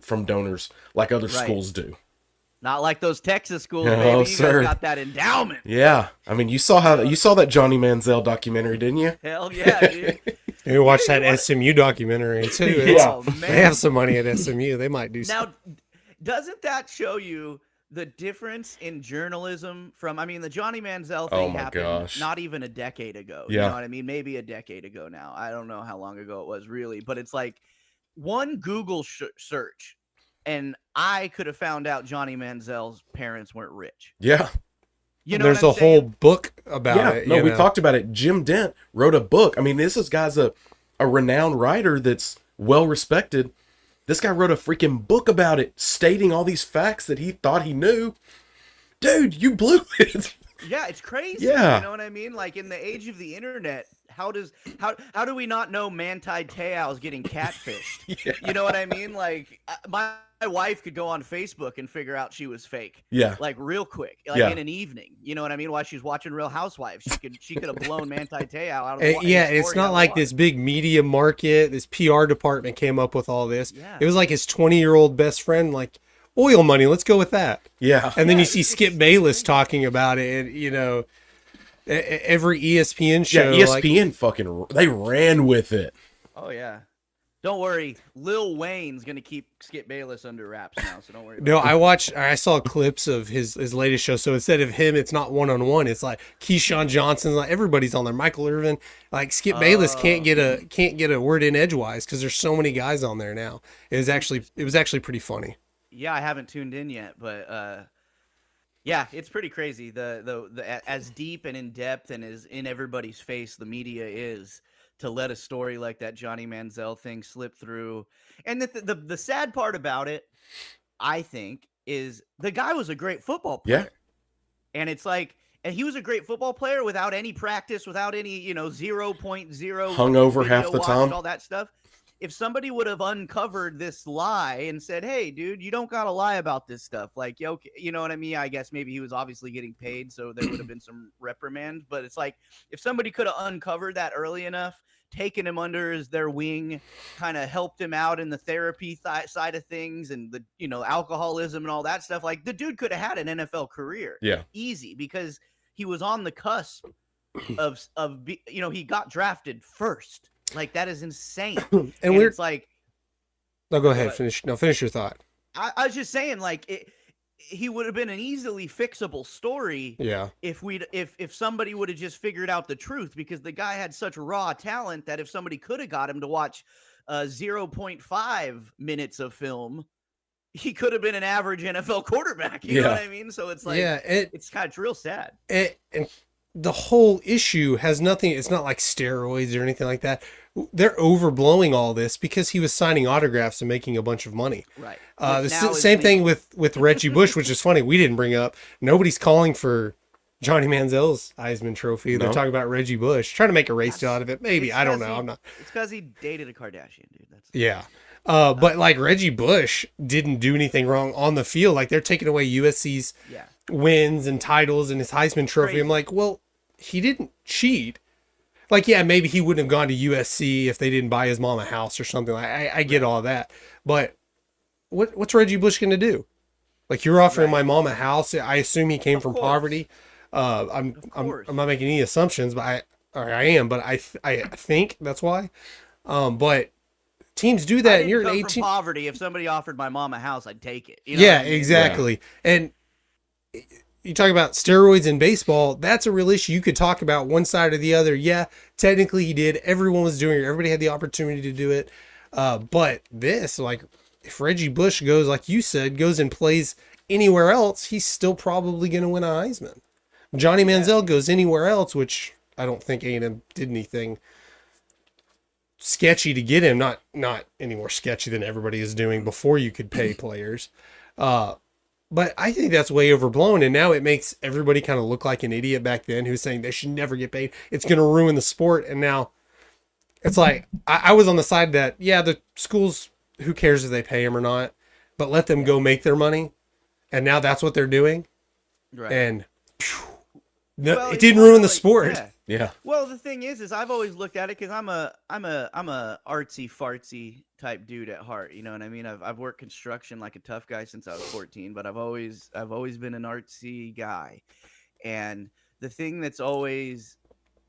from donors like other schools do. Not like those Texas schools, baby. You guys got that endowment. Yeah. I mean, you saw that Johnny Manziel documentary, didn't you? Hell yeah, dude. You watch that SMU documentary too. Yeah. They have some money at SMU. They might do now, doesn't that show you the difference in journalism from, the Johnny Manziel thing happened not even a decade ago. Yeah. You know what I mean? Maybe a decade ago now. I don't know how long ago it was really, but it's like one Google search and I could have found out Johnny Manziel's parents weren't rich. Yeah. There's a whole book about it. No, we talked about it. Jim Dent wrote a book. This guy's a renowned writer that's well respected. This guy wrote a freaking book about it, stating all these facts that he thought he knew. Dude, you blew it. Yeah, it's crazy. Yeah. You know what I mean? Like in the age of the internet, how do we not know Manti Te'o is getting catfished? Yeah. You know what I mean? Like my wife could go on Facebook and figure out she was fake. Yeah. Like real quick, like in an evening. You know what I mean? While she's watching Real Housewives, she could have blown Manti Te'o out of the it's not like this big media market, this PR department came up with all this. Yeah. It was like his 20-year-old best friend, like, oil money, let's go with that. Yeah. And then you see Skip Bayless talking about it, and, every ESPN show. Yeah, ESPN they ran with it. Oh, yeah. Don't worry. Lil Wayne's going to keep Skip Bayless under wraps now, so don't worry about it. I saw clips of his latest show. So instead of him, it's not one-on-one. It's like Keyshawn Johnson, like everybody's on there. Michael Irvin, like Skip Bayless can't get a word in edgewise because there's so many guys on there now. It was actually pretty funny. Yeah, I haven't tuned in yet, but yeah, it's pretty crazy. The as deep and in depth and as in everybody's face the media is to let a story like that Johnny Manziel thing slip through. And the sad part about it, I think, is the guy was a great football player. Yeah. And it's like, and he was a great football player without any practice, without any, 0.0 hungover half the time, all that stuff. If somebody would have uncovered this lie and said, hey, dude, you don't got to lie about this stuff. Like, okay, you know what I mean? I guess maybe he was obviously getting paid, so there would have been some reprimand. But it's like, if somebody could have uncovered that early enough, taken him under their wing, kind of helped him out in the therapy side of things and the, alcoholism and all that stuff, like the dude could have had an NFL career. Yeah. Easy, because he was on the cusp of he got drafted first. Like, that is insane. And it's like, No, go ahead. But Finish your thought. I was just saying, like, he would have been an easily fixable story Yeah. if somebody would have just figured out the truth, because the guy had such raw talent that if somebody could have got him to watch 0.5 minutes of film, he could have been an average NFL quarterback. You know what I mean? So it's like, it's kind of real sad. And the whole issue has nothing. It's not like steroids or anything like that. They're overblowing all this because he was signing autographs and making a bunch of money. Right. The same thing with Reggie Bush, which is funny. We didn't bring up. Nobody's calling for Johnny Manziel's Heisman Trophy. They're talking about Reggie Bush, trying to make a race deal out of it. Maybe, I don't know. I'm not. It's because he dated a Kardashian, dude. Yeah. But like Reggie Bush didn't do anything wrong on the field. Like they're taking away USC's wins and titles and his Heisman Trophy. Crazy. I'm like, well, he didn't cheat. Like, yeah, maybe he wouldn't have gone to USC if they didn't buy his mom a house or something. I get all that. But what's Reggie Bush going to do? Like, you're offering my mom a house. I assume he came from poverty. I'm not making any assumptions, but I am, but I think that's why. But teams do that, and you're an 18. From poverty. If somebody offered my mom a house, I'd take it. You know what I mean? Exactly. Yeah. And you talk about steroids in baseball. That's a real issue. You could talk about one side or the other. Yeah, technically he did. Everyone was doing it. Everybody had the opportunity to do it. But this, like, if Reggie Bush goes, like you said, goes and plays anywhere else, he's still probably going to win a Heisman. Johnny Manziel goes anywhere else, which I don't think A&M did anything sketchy to get him. Not any more sketchy than everybody is doing before you could pay players. But I think that's way overblown, and now it makes everybody kind of look like an idiot back then who's saying they should never get paid. It's going to ruin the sport, and now it's like I was on the side that, yeah, the schools, who cares if they pay them or not, but let them go make their money, and now that's what they're doing. Right. And it didn't ruin the sport. Yeah. Well, the thing is I've always looked at it because I'm a artsy fartsy type dude at heart. You know what I mean? I've worked construction like a tough guy since I was 14, but I've always been an artsy guy. And the thing that's always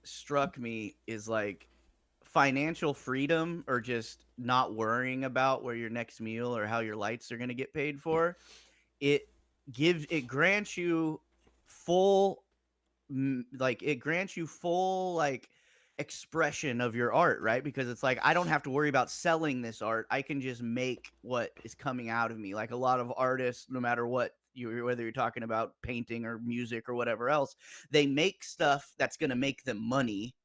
struck me is like financial freedom, or just not worrying about where your next meal or how your lights are going to get paid for. It grants you full expression of your art, right? Because it's like, I don't have to worry about selling this art. I can just make what is coming out of me. Like a lot of artists, no matter what whether you're talking about painting or music or whatever else, they make stuff that's going to make them money.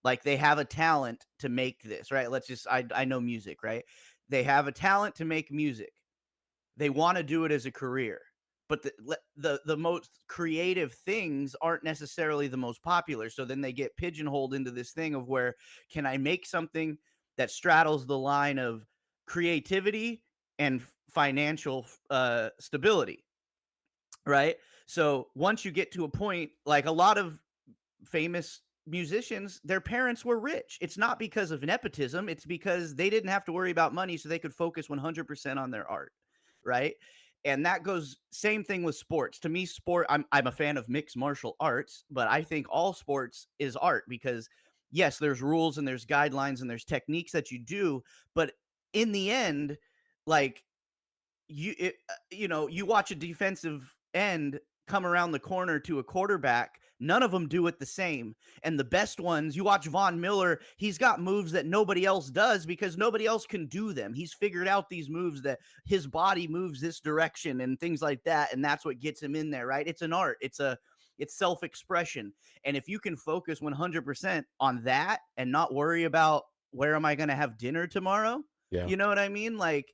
Like they have a talent to make this, right? I know music, right? They have a talent to make music. They want to do it as a career. But the most creative things aren't necessarily the most popular. So then they get pigeonholed into this thing of where, can I make something that straddles the line of creativity and financial stability, right? So once you get to a point, like a lot of famous musicians, their parents were rich. It's not because of nepotism. It's because they didn't have to worry about money, so they could focus 100% on their art, right? And that goes, same thing with sports. To me, I'm a fan of mixed martial arts, but I think all sports is art because, yes, there's rules and there's guidelines and there's techniques that you do. But in the end, like you watch a defensive end come around the corner to a quarterback. None of them do it the same. And the best ones, you watch Von Miller, he's got moves that nobody else does because nobody else can do them. He's figured out these moves that his body moves this direction and things like that. And that's what gets him in there, right? It's an art. It's self-expression. And if you can focus 100% on that and not worry about where am I going to have dinner tomorrow? Yeah. You know what I mean? Like,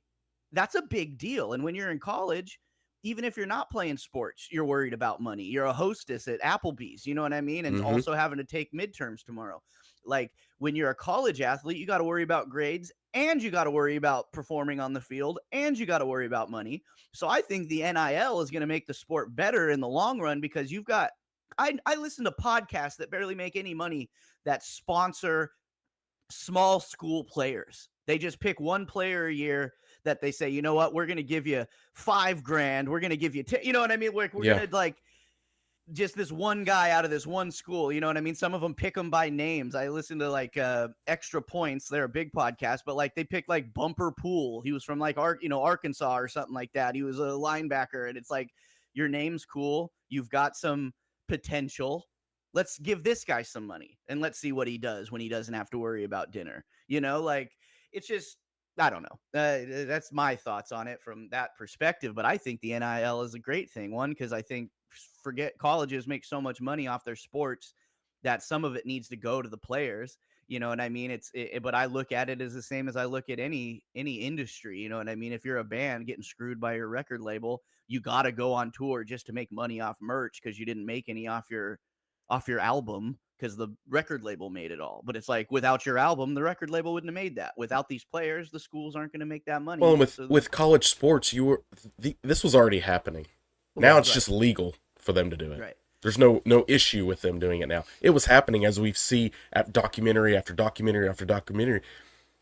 that's a big deal. And when you're in college, even if you're not playing sports, you're worried about money. You're a hostess at Applebee's, you know what I mean? And also having to take midterms tomorrow. Like when you're a college athlete, you got to worry about grades and you got to worry about performing on the field and you got to worry about money. So I think the NIL is going to make the sport better in the long run because you've got, I listen to podcasts that barely make any money that sponsor small school players. They just pick one player a year that they say, you know what, we're going to give you $5,000. We're going to give you, you know what I mean? We're going to just this one guy out of this one school. You know what I mean? Some of them pick them by names. I listen to like Extra Points. They're a big podcast, but like they pick like Bumper Pool. He was from like Arkansas or something like that. He was a linebacker, and it's like, your name's cool. You've got some potential. Let's give this guy some money and let's see what he does when he doesn't have to worry about dinner. Like it's just, I don't know. That's my thoughts on it from that perspective. But I think the NIL is a great thing. One, because I think colleges make so much money off their sports that some of it needs to go to the players. You know what I mean? But I look at it as the same as I look at any industry. You know what I mean? If you're a band getting screwed by your record label, you got to go on tour just to make money off merch because you didn't make any off your album because the record label made it all. But it's like, without your album, the record label wouldn't have made that. Without these players, the schools aren't going to make that money. Well, and with college sports, this was already happening. Now it's just legal for them to do it. Right. There's no issue with them doing it now. It was happening as we see at documentary after documentary after documentary.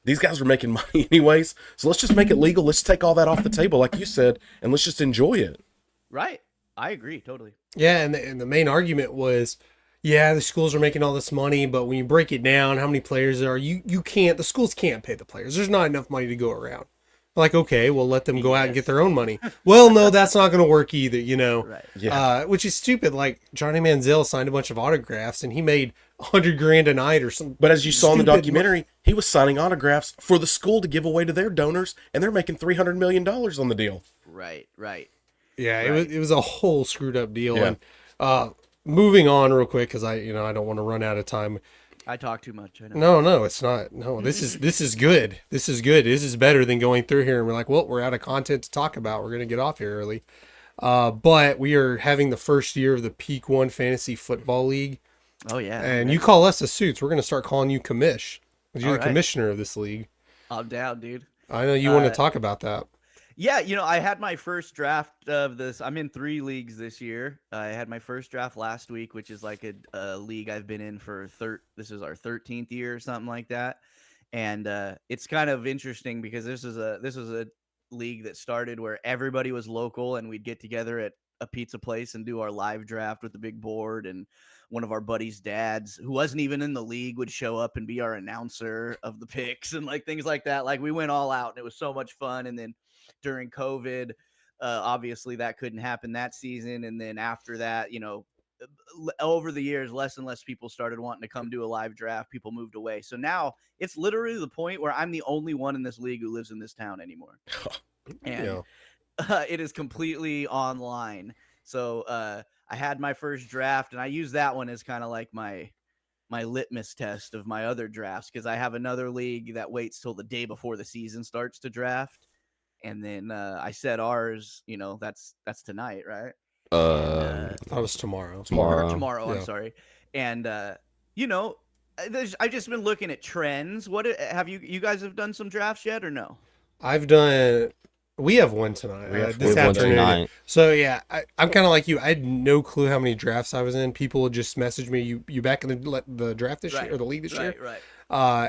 These guys are making money anyways, so let's just make it legal. Let's take all that off the table, like you said, and let's just enjoy it. Right. I agree totally. Yeah, and the main argument was, yeah, the schools are making all this money, but when you break it down, how many players there are, the schools can't pay the players. There's not enough money to go around. Like, okay, well, let them go out and get their own money. Well, no, that's not going to work either, Right. Yeah. Which is stupid. Like, Johnny Manziel signed a bunch of autographs, and he made $100,000 a night or something. But as you saw in the documentary, he was signing autographs for the school to give away to their donors, and they're making $300 million on the deal. Right. Yeah, Right. it was a whole screwed up deal. Yeah. And moving on real quick, because I don't want to run out of time. I talk too much. I know. No, it's not. No, this is good. This is good. This is better than going through here and we're like, well, we're out of content to talk about. We're gonna get off here early. But we are having the first year of the Peak One Fantasy Football League. Oh yeah. And you call us the Suits. We're gonna start calling you Commish. You're the right. commissioner of this league. I'm down, dude. I know you want to talk about that. Yeah, I had my first draft of this. I'm in 3 leagues this year. I had my first draft last week, which is like a league I've been in for this is our 13th year or something like that. And it's kind of interesting because this is a league that started where everybody was local and we'd get together at a pizza place and do our live draft with the big board, and one of our buddies' dads who wasn't even in the league would show up and be our announcer of the picks and like things like that. Like we went all out and it was so much fun. And then during COVID, obviously that couldn't happen that season. And then after that, over the years, less and less people started wanting to come do a live draft. People moved away. So now it's literally the point where I'm the only one in this league who lives in this town anymore. And it is completely online. So I had my first draft and I use that one as kind of like my litmus test of my other drafts, because I have another league that waits till the day before the season starts to draft. And then I said ours, that's tonight, right? I thought it was tomorrow. Tomorrow, Yeah. I'm sorry. And I've just been looking at trends. What have you guys have done some drafts yet or no? We have one tonight. We have This one afternoon. tonight. So yeah, I'm kind of like you. I had no clue how many drafts I was in. People would just message me, "You back in the draft this year or the league this year?" Right.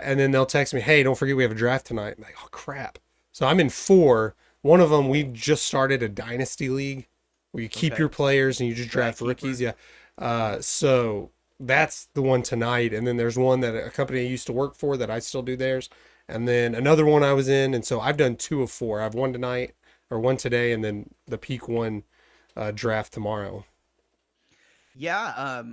And then they'll text me, "Hey, don't forget we have a draft tonight." I'm like, oh crap! So I'm in 4. One of them, we just started a dynasty league where you keep your players and you just draft rookies. Yeah. So that's the one tonight. And then there's one that a company I used to work for that I still do theirs. And then another one I was in. And so I've done 2 of 4. I have one tonight or one today, and then the Peak One draft tomorrow. Yeah.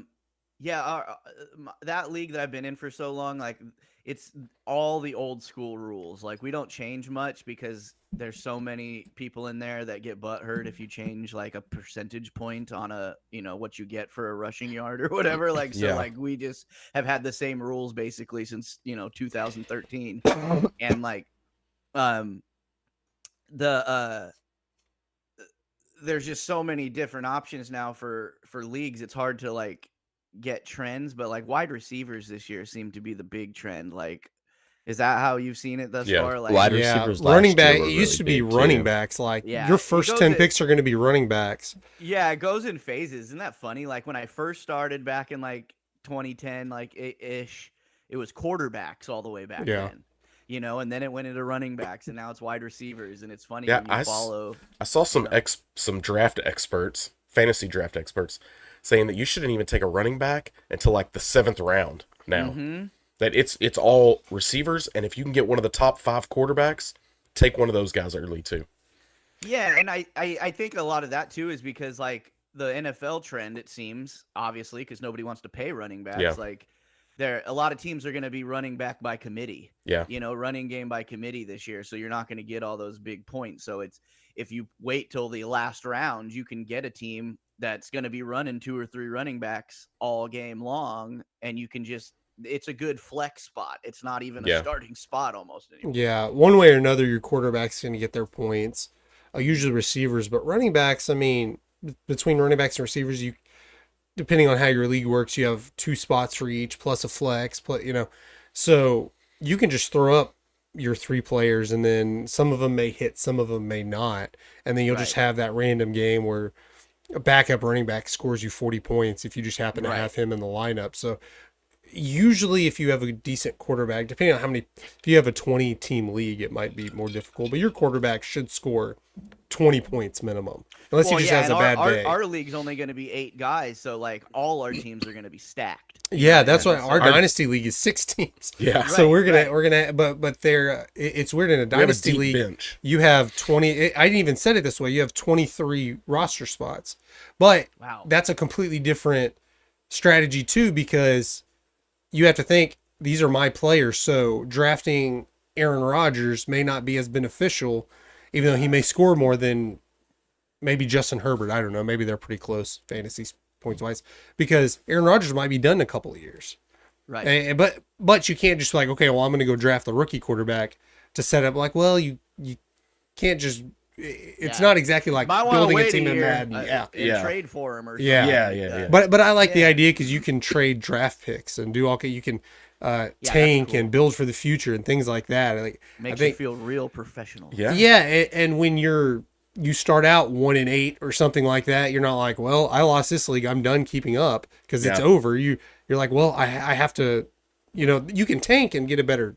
That league that I've been in for so long, like it's all the old school rules. Like we don't change much because there's so many people in there that get butthurt if you change like a percentage point on what you get for a rushing yard or whatever. Like, so like we just have had the same rules basically since, 2013. And like, there's just so many different options now for leagues. It's hard to like get trends, but like wide receivers this year seem to be the big trend. Like, is that how you've seen it thus far? Like wide receivers, running back. It really used to be big, running too. backs. Like Yeah, your it first goes 10 in- picks are going to be running backs. Yeah, it goes in phases. Isn't that funny? Like when I first started back in like 2010, like ish, it was quarterbacks all the way back then. And then it went into running backs, and now it's wide receivers. And it's funny when you follow. I saw some draft experts, fantasy draft experts, saying that you shouldn't even take a running back until like the 7th round now. Mm-hmm. That it's all receivers, and if you can get one of the top 5 quarterbacks, take one of those guys early too. Yeah, and I think a lot of that too is because like the NFL trend, it seems, obviously, because nobody wants to pay running backs. Yeah. Like a lot of teams are going to be running back by committee. Yeah. Running game by committee this year, so you're not going to get all those big points. So if you wait till the last round, you can get a team that's going to be running 2 or 3 running backs all game long, and you can it's a good flex spot. It's not even a starting spot almost anymore. Yeah, one way or another, your quarterback's going to get their points. Usually receivers, but running backs, I mean, between running backs and receivers, depending on how your league works, you have 2 spots for each, plus a flex, so you can just throw up your 3 players, and then some of them may hit, some of them may not, and then you'll just have that random game where a backup running back scores you 40 points if you just happen to have him in the lineup. So usually if you have a decent quarterback, depending on how many, if you have a 20-team league, it might be more difficult, but your quarterback should score 20 points minimum, unless he just has a bad day. Our league's only going to be 8 guys, so like all our teams are going to be stacked. Yeah, that's why our dynasty league is 6 teams. Yeah. So we're gonna, but it's weird in a dynasty league. Bench. You have 20. I didn't even set it this way. You have 23 roster spots, but that's a completely different strategy too, because you have to think these are my players. So drafting Aaron Rodgers may not be as beneficial, even though he may score more than maybe Justin Herbert. I don't know. Maybe they're pretty close fantasy points wise, because Aaron Rodgers might be done in a couple of years. Right. But you can't just like, okay, well, I'm going to go draft the rookie quarterback to set up. Like, well, you can't just. It's not exactly like building a team in Madden. And trade for him or something. Yeah. But I like the idea, because you can trade draft picks and do all. You can tank and build for the future and things like that. Like, Makes you feel real professional. Yeah, and when you start out 1-8 or something like that, you're not like, well, I lost this league, I'm done keeping up because it's over. You're like, well, I have to, you can tank and get a better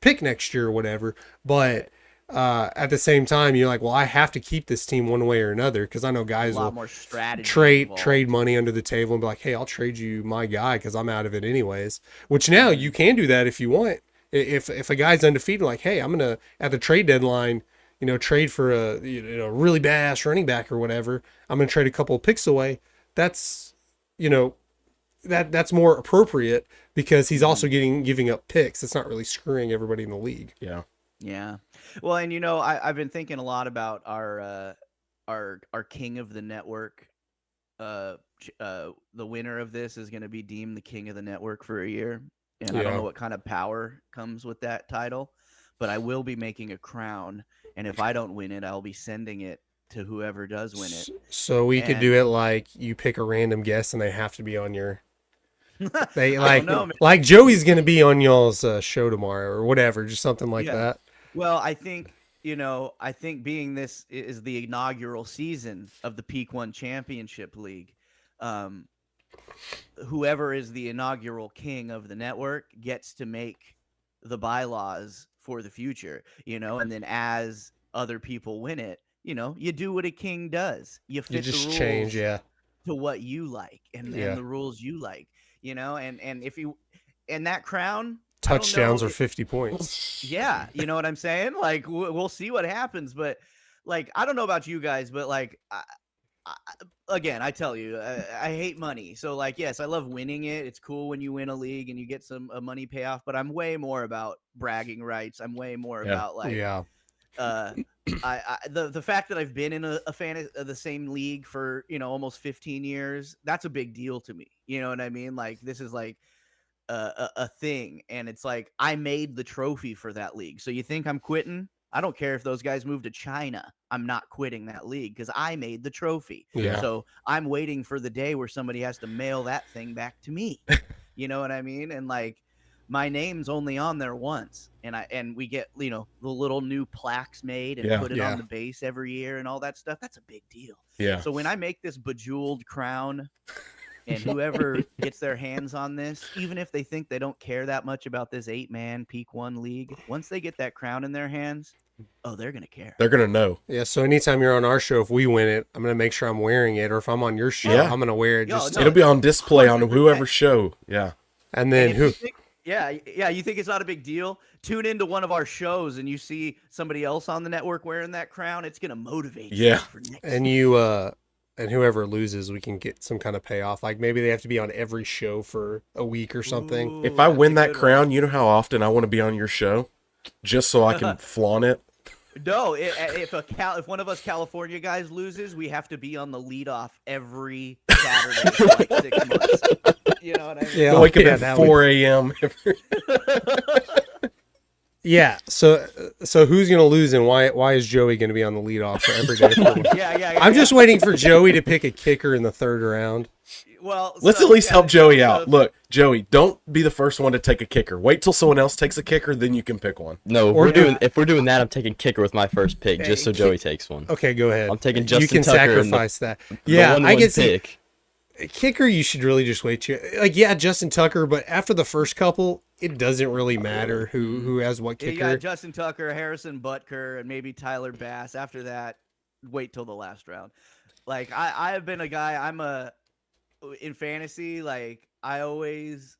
pick next year or whatever, but at the same time, you're like, well, I have to keep this team one way or another, because I know guys will more strategy trade money under the table and be like, hey, I'll trade you my guy because I'm out of it anyways. Which now you can do that if you want. If a guy's undefeated, like, hey, I'm gonna at the trade deadline, trade for a really badass running back or whatever. I'm gonna trade a couple of picks away. That's that's more appropriate, because he's also giving up picks. It's not really screwing everybody in the league. Yeah. Well, and I've been thinking a lot about our king of the network. The winner of this is going to be deemed the king of the network for a year, and I don't know what kind of power comes with that title, but I will be making a crown, and if I don't win it, I'll be sending it to whoever does win it. So we could do it like you pick a random guest and they have to be on your. They like Joey's going to be on y'all's show tomorrow or whatever, just something like that. Well, I think being this is the inaugural season of the Peak One Championship League, whoever is the inaugural king of the network gets to make the bylaws for the future, and then as other people win it, you do what a king does. You fit the rules change, to what you like and the rules you like, and if you, and that crown, touchdowns are 50 points. Yeah, you know what I'm saying? Like, we'll see what happens, but like, I don't know about you guys, but like, again, I tell you, I hate money. So like, yes, I love winning it. It's cool when you win a league and you get a money payoff, but I'm way more about bragging rights. I'm way more about like, the fact that I've been in a fan of the same league for, almost 15 years, that's a big deal to me. You know what I mean? Like, this is like a thing, and it's like, I made the trophy for that league. So you think I'm quitting? I don't care if those guys move to China. I'm not quitting that league because I made the trophy. So I'm waiting for the day where somebody has to mail that thing back to me. You know what I mean? And like, my name's only on there once, and we get, the little new plaques made and put it on the base every year and all that stuff. That's a big deal. So when I make this bejeweled crown, and whoever gets their hands on this, even if they think they don't care that much about this 8-man Peak One league, once they get that crown in their hands, oh, they're gonna care. They're gonna know. Yeah, so anytime you're on our show, if we win it, I'm gonna make sure I'm wearing it, or if I'm on your show, Yeah. I'm gonna wear it. Yo, Just no, It'll be on display on 100%. whoever's show. Yeah. and then If who? you think- yeah, you think it's not a big deal? Tune into one of our shows and you see somebody else on the network wearing that crown. It's gonna motivate you Yeah. for next. And you and whoever loses, we can get some kind of payoff. Like maybe they have to be on every show for a week or something. Ooh, If I that's win a that good one. crown, you know how often I want to be on your show, just so I can flaunt it. No, if one of us California guys loses, we have to be on the leadoff every Saturday for like 6 months. You know what I mean? Yeah, I'll wake up yeah, at that 4 a.m. Yeah. So who's gonna lose and why is Joey gonna be on the leadoff for every day? Yeah. I'm just waiting for Joey to pick a kicker in the third round. Well, Let's so, at least yeah, help Joey so- out. Look, Joey, don't be the first one to take a kicker. Wait till someone else takes a kicker, then you can pick one. No, Or if we're doing that, I'm taking kicker with my first pick, just so Joey takes one. Okay, go ahead. I'm taking You Justin can Tucker in the- sacrifice that. Yeah, the I 1-1 can see. pick. Kicker, you should really just wait. Yeah, Justin Tucker, but after the first couple, it doesn't really matter who has what Yeah, you kicker. got Justin Tucker, Harrison Butker, and maybe Tyler Bass. After that, wait till the last round. Like I have been a guy. In fantasy, like I always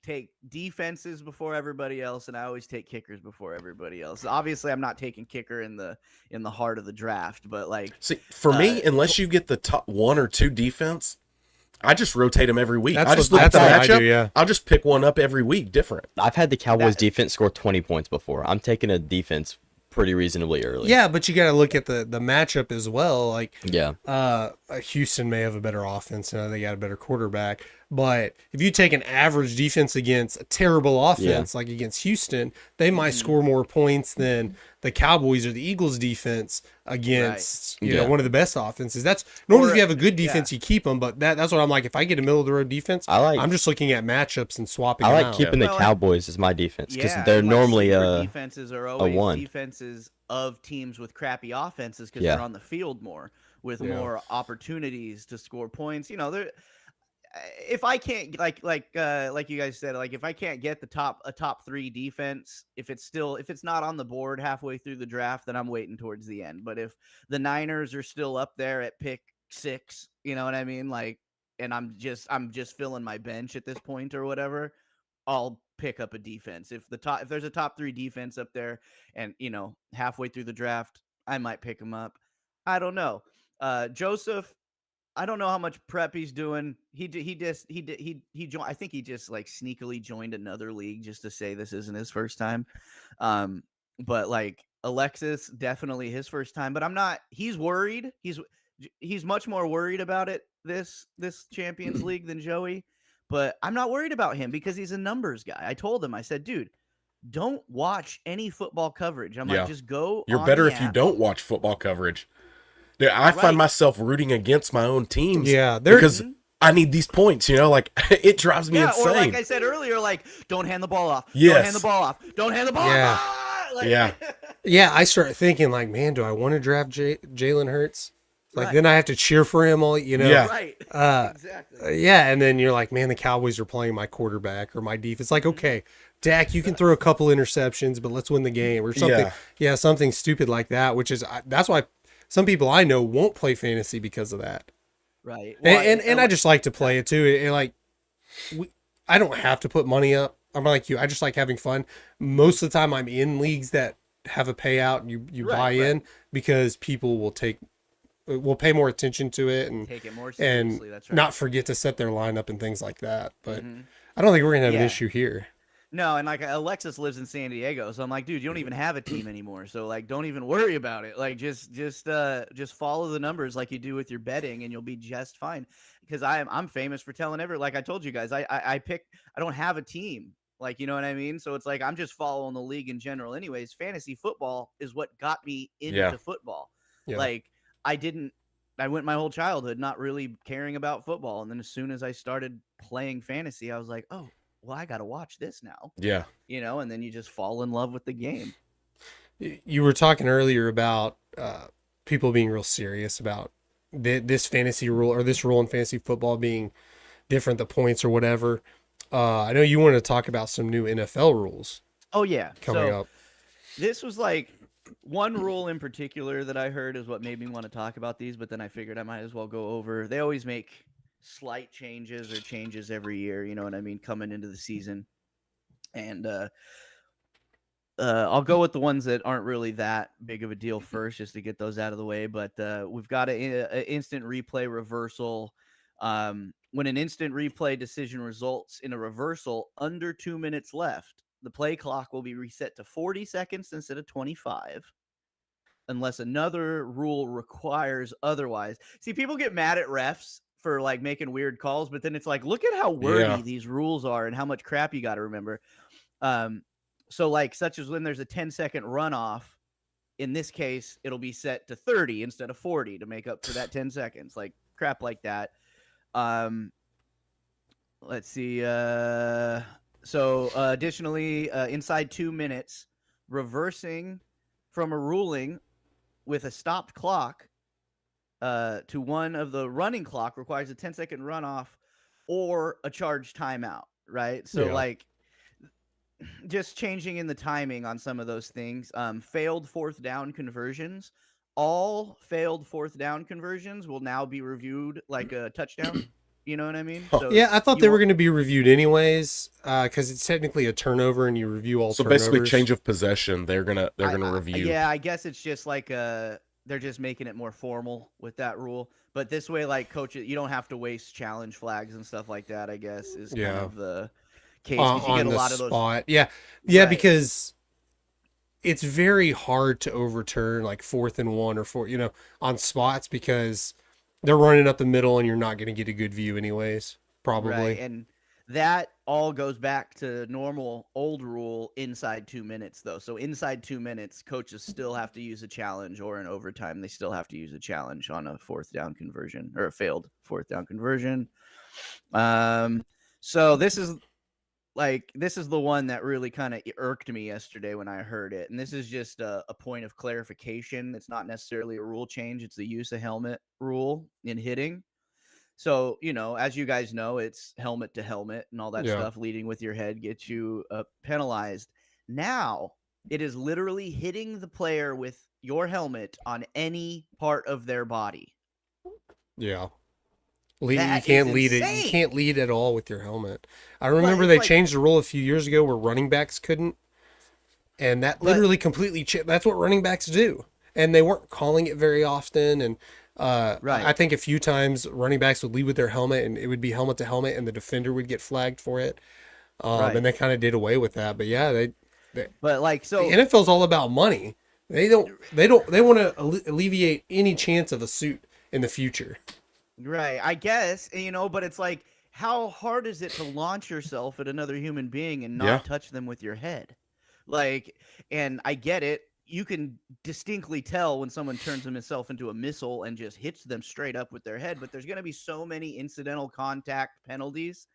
take defenses before everybody else, and I always take kickers before everybody else. Obviously, I'm not taking kicker in the heart of the draft, but like See, for me, unless you get the top 1 or 2 defense, I just rotate them every week. I just look at the that's what I matchup. do, yeah. I'll just pick one up every week, different. I've had the Cowboys That- defense score 20 points before. I'm taking a defense pretty reasonably early. Yeah, but you got to look at the matchup as well. Like, Yeah. Houston may have a better offense, and they got a better quarterback. But if you take an average defense against a terrible offense, like against Houston, they might score more points than the Cowboys or the Eagles defense against you know Yeah. one of the best offenses. That's normally Or- if you have a good defense, you keep them. But that's what I'm like. If I get a middle of the road defense, I'm just looking at matchups and swapping. I them like out. keeping the Well, Cowboys as my defense because yeah, they're and my normally sleeper defenses are always 1. defenses of teams with crappy offenses because Yeah. they're on the field more with more opportunities to score points. You know, if I can't like you guys said, like if I can't get a top 3 defense, if it's not on the board halfway through the draft, then I'm waiting towards the end. But if the Niners are still up there at pick 6, you know what I mean? Like, and I'm just filling my bench at this point or whatever, I'll pick up a defense. If there's a top 3 defense up there and, you know, halfway through the draft, I might pick them up. I don't know. Joseph, I don't know how much prep he's doing. He joined. I think he just like sneakily joined another league just to say this isn't his first time. But like Alexis, definitely his first time. But I'm not. He's worried. He's much more worried about it this Champions League than Joey. But I'm not worried about him because he's a numbers guy. I told him. I said, dude, don't watch any football coverage. I'm like, just go. You're on better the if you app. don't watch football coverage. Dude, I find myself rooting against my own teams. Yeah, because I need these points. You know, like it drives me insane. Or like I said earlier, like don't hand the ball off. Yes. Don't hand the ball off. Don't hand the ball Yeah. off. Ah! Like, Yeah. Yeah, I start thinking like, man, do I want to draft Jalen Hurts? Like Right. then I have to cheer for him all, you know. Yeah. Right. Exactly. Yeah, and then you're like, man, the Cowboys are playing my quarterback or my defense. Like, okay, Dak, you can throw a couple interceptions, but let's win the game or something. Yeah, something stupid like that. Which is that's why some people I know won't play fantasy because of that. Right. And I just like to play it too. I don't have to put money up. I'm like you. I just like having fun. Most of the time, I'm in leagues that have a payout. And you Right, buy right. in because people will pay more attention to it and take it more and seriously. That's right. not forget to set their lineup and things like that. But I don't think we're gonna have an Yeah. issue here. No, and like Alexis lives in San Diego, so I'm like, dude, you don't even have a team anymore. So like, don't even worry about it. Like, just follow the numbers like you do with your betting, and you'll be just fine. Because I'm famous for telling like I told you guys, I don't have a team. Like, you know what I mean? So it's like I'm just following the league in general. Anyways, fantasy football is what got me into football. Yeah. Like I went my whole childhood not really caring about football, and then as soon as I started playing fantasy, I was like, oh, well, I got to watch this now. Yeah. You know, and then you just fall in love with the game. You were talking earlier about people being real serious about this fantasy rule or this rule in fantasy football being different, the points or whatever. I know you wanted to talk about some new NFL rules Oh yeah, coming up. This was like One rule in particular that I heard is what made me want to talk about these, but then I figured I might as well go over. They always make slight changes or changes every year, you know what I mean, coming into the season. And I'll go with the ones that aren't really that big of a deal first, just to get those out of the way. But we've got an instant replay reversal. When an instant replay decision results in a reversal under 2 minutes left, the play clock will be reset to 40 seconds instead of 25, unless another rule requires otherwise. See, people get mad at refs for like making weird calls, but then it's like, look at how wordy these rules are and how much crap you got to remember. So like, such as when there's a 10-second runoff, in this case, it'll be set to 30 instead of 40 to make up for that 10 seconds, like crap like that. Let's see. Additionally, inside 2 minutes, reversing from a ruling with a stopped clock to one of the running clock requires a 10-second runoff or a charged timeout, right? So like just changing in the timing on some of those things. Failed fourth down conversions. All failed fourth down conversions will now be reviewed like a touchdown. You know what I mean? So yeah, I thought they were going to be reviewed anyways, because it's technically a turnover, and you review all. So turnovers. basically, change of possession. They're gonna review. Yeah, I guess it's just like they're just making it more formal with that rule. But this way, like coaches, you don't have to waste challenge flags and stuff like that. I guess is kind of the case. You get a lot of those. Yeah, right. Because it's very hard to overturn like 4th and 1 or 4, on spots, because they're running up the middle and you're not going to get a good view anyways, probably. Right. And that all goes back to normal old rule inside 2 minutes, though. So inside 2 minutes, coaches still have to use a challenge, or in overtime, they still have to use a challenge on a fourth down conversion or a failed fourth down conversion. So this is the one that really kind of irked me yesterday when I heard it. And this is just a point of clarification. It's not necessarily a rule change. It's the use of helmet rule in hitting. So, as you guys know, it's helmet to helmet and all that stuff. Leading with your head gets you penalized. Now, it is literally hitting the player with your helmet on any part of their body. Yeah. You can't lead it. You can't lead at all with your helmet. I remember they changed the rule a few years ago where running backs couldn't, and that literally completely that's what running backs do. And they weren't calling it very often. And I think a few times running backs would lead with their helmet, and it would be helmet to helmet, and the defender would get flagged for it. And they kind of did away with that. But yeah, the NFL's all about money. They want to alleviate any chance of a suit in the future. Right, I guess, but it's like, how hard is it to launch yourself at another human being and not touch them with your head? Like, and I get it. You can distinctly tell when someone turns himself into a missile and just hits them straight up with their head, but there's going to be so many incidental contact penalties.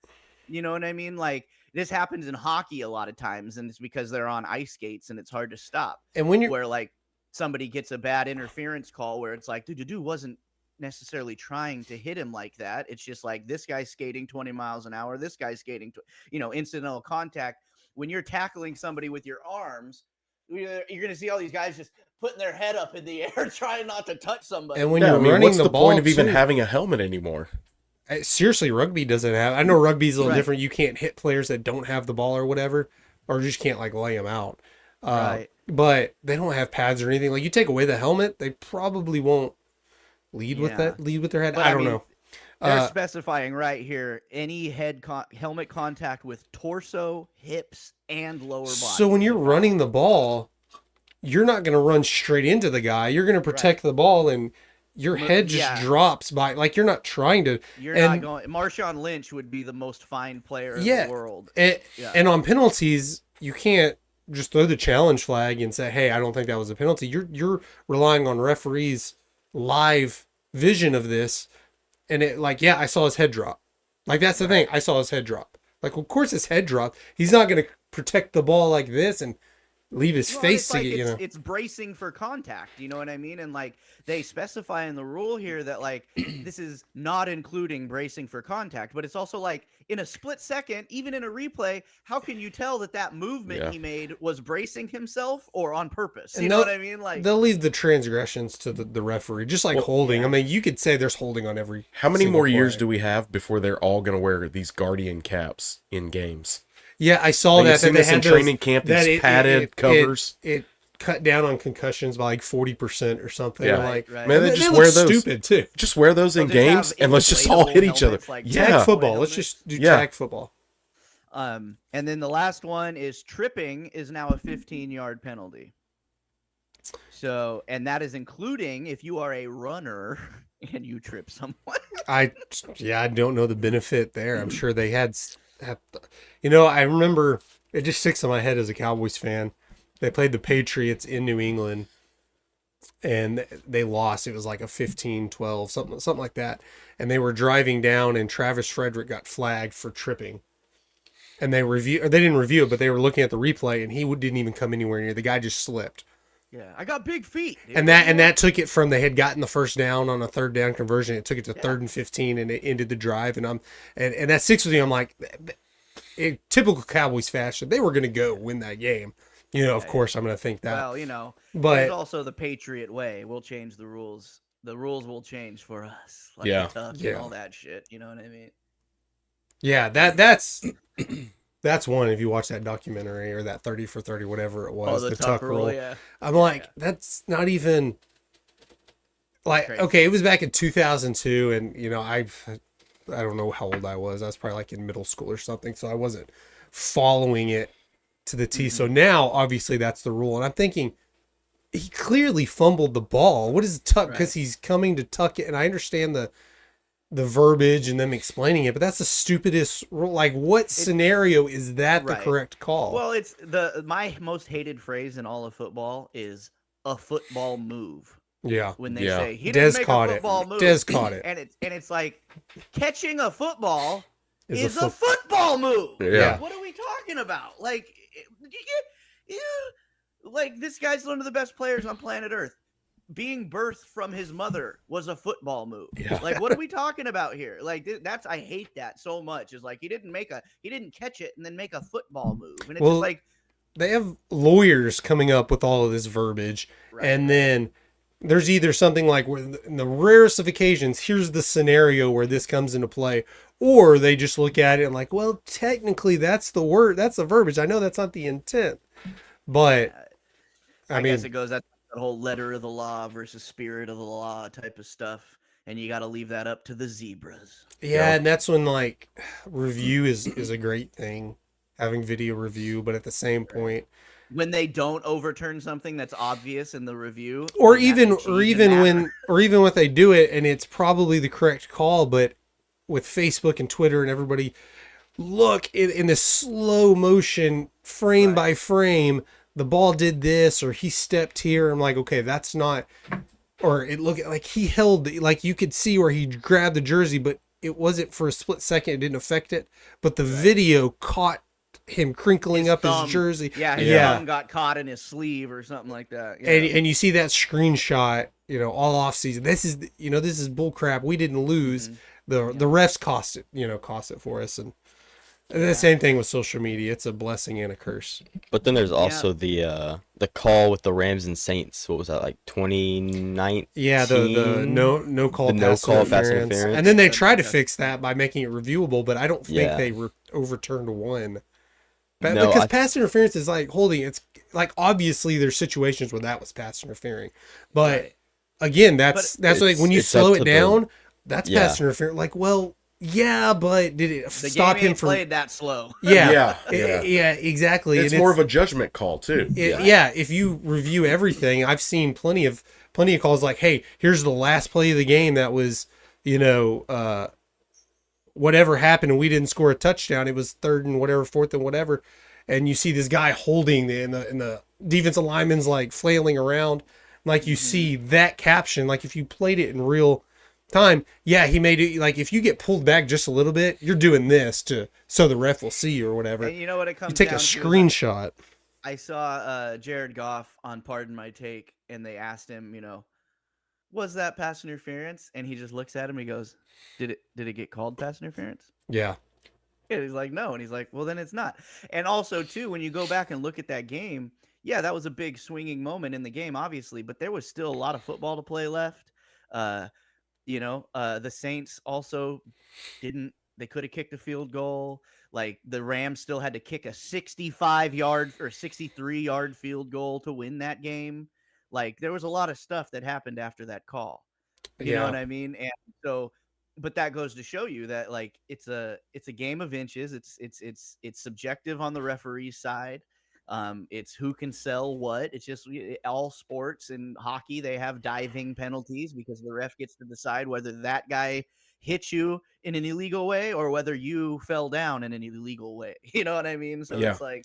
You know what I mean? Like, this happens in hockey a lot of times, and it's because they're on ice skates and it's hard to stop. And when where like somebody gets a bad interference call where it's like, dude wasn't necessarily trying to hit him like that. It's just like, this guy's skating 20 miles an hour. This guy's skating, incidental contact. When you're tackling somebody with your arms, you're going to see all these guys just putting their head up in the air, trying not to touch somebody. And when you're running what's the the ball point of even having a helmet anymore? Seriously, rugby doesn't have. I know rugby's a little different. You can't hit players that don't have the ball or whatever, or just can't like lay them out. But they don't have pads or anything. Like, you take away the helmet, they probably won't lead with their head. But I don't know. They're specifying right here any helmet contact with torso, hips, and lower body. So when you're running the ball, you're not going to run straight into the guy. You're going to protect the ball, and your head just drops by. Like, you're not trying to. Not going. Marshawn Lynch would be the most fined player in the world. And on penalties, you can't just throw the challenge flag and say, "Hey, I don't think that was a penalty." You're relying on referees' live vision of this, and I saw his head drop. Like, that's the thing. I saw his head drop. Like, of course his head dropped. He's not going to protect the ball like this and leave his Well, face it's to like get, it's bracing for contact. You know what I mean? And like they specify in the rule here that like this is not including bracing for contact, but it's also like in a split second, even in a replay, how can you tell that movement he made was bracing himself or on purpose? You know what I mean? Like they'll leave the transgressions to the referee, just like holding. I mean, you could say there's holding on every. How many single more years play. do we have before they're all going to wear these Guardian caps in games? Yeah, I saw Like, that. you've seen they this had in those- training camp, that these padded covers. It cut down on concussions by like 40% or something. Yeah. Like, Right. Man, they they just look wear those. stupid too. Just wear those in They'll just games have and let's just all hit each other. inflatable helmets, like Tag Yeah. football. Let's just do tag football. And then the last one is tripping is now a 15-yard penalty. So, and that is including if you are a runner and you trip someone. I don't know the benefit there. I'm sure they had, I remember it just sticks in my head as a Cowboys fan. They played the Patriots in New England and they lost. It was like a 15-12, something like that. And they were driving down and Travis Frederick got flagged for tripping. And they didn't review it, but they were looking at the replay and he didn't even come anywhere near. The guy just slipped. Yeah, I got big feet. Dude. And that took it from they had gotten the first down on a third down conversion. It took it to 3rd and 15, and it ended the drive. And that sticks with me. I'm like, in typical Cowboys fashion, they were going to go win that game. Of course, I'm going to think that. Well, but there's also the Patriot way. We'll change the rules. The rules will change for us. Like Yeah. the tuck Yeah. and all that shit. You know what I mean? yeah, that's one. If you watch that documentary or that 30 for 30, whatever it was, the tuck rule. yeah. I'm like, that's not even like, Crazy. okay, it was back in 2002 and I don't know how old I was. I was probably like in middle school or something. So I wasn't following it to the T. So now obviously that's the rule. And I'm thinking he clearly fumbled the ball. What is tuck? Because he's coming to tuck it. And I understand the verbiage and them explaining it, but that's the stupidest rule. Like what scenario is that the correct call? Well, it's my most hated phrase in all of football is a football move. Yeah. When they say he Des didn't make caught a it. football move. Des caught it. And it's like catching a football Is is a football move. Yeah. Like, what are we talking about? Like, like this guy's one of the best players on planet Earth. Being birthed from his mother was a football move. Yeah. Like, what are we talking about here? Like, I hate that so much. Is like he didn't catch it and then make a football move. And it's just like they have lawyers coming up with all of this verbiage, and then there's either something like where in the rarest of occasions, here's the scenario where this comes into play, or they just look at it and like, well, technically that's the word, that's the verbiage. I know that's not the intent, but I guess it goes that whole letter of the law versus spirit of the law type of stuff, and you got to leave that up to the zebras. Yeah, and that's when like review is a great thing, having video review, but at the same point, when they don't overturn something that's obvious in the review, or even when they do it and it's probably the correct call, but with Facebook and Twitter and everybody look in this slow motion frame by frame, the ball did this or he stepped here. I'm like, okay, that's not, or it looked like he held, like you could see where he grabbed the jersey, but it wasn't for a split second. It didn't affect it, but the video caught him crinkling up his jersey. Yeah, his thumb got caught in his sleeve or something like that. Yeah. And you see that screenshot, all off season. This is bull crap. We didn't lose. The refs cost it for us. And the same thing with social media. It's a blessing and a curse. But then there's also the call with the Rams and Saints. What was that, like 2019? Yeah, the no call pass interference. And then they tried to fix that by making it reviewable, but I don't think they overturned one. Because pass interference is like holding. It's like obviously there's situations where that was pass interfering, but again, that's like when you slow it down, that's pass interference. Like, well, yeah, but did it stop him from played that slow? Yeah, exactly. It's more of a judgment call too. If you review everything, I've seen plenty of calls like, hey, here's the last play of the game that was, whatever happened and we didn't score a touchdown. It was 3rd and whatever, 4th and whatever. And you see this guy holding and the defensive lineman's like flailing around. Like you see that caption, like if you played it in real time, he made it like if you get pulled back just a little bit, you're doing this so the ref will see you or whatever. And you know what it comes You take down a to? screenshot. I saw Jared Goff on Pardon My Take, and they asked him, was that pass interference? And he just looks at him. He goes, "Did it get called pass interference?" Yeah. And he's like, "No." And he's like, "Well, then it's not." And also, too, when you go back and look at that game, yeah, that was a big swinging moment in the game, obviously, but there was still a lot of football to play left. The Saints also didn't. They could have kicked a field goal. Like the Rams still had to kick a 65-yard or 63-yard field goal to win that game. Like there was a lot of stuff that happened after that call. You know what I mean? And so, but that goes to show you that like it's a game of inches. It's subjective on the referee's side. It's who can sell what. It's just all sports and hockey. They have diving penalties because the ref gets to decide whether that guy hit you in an illegal way or whether you fell down in an illegal way. You know what I mean? So it's like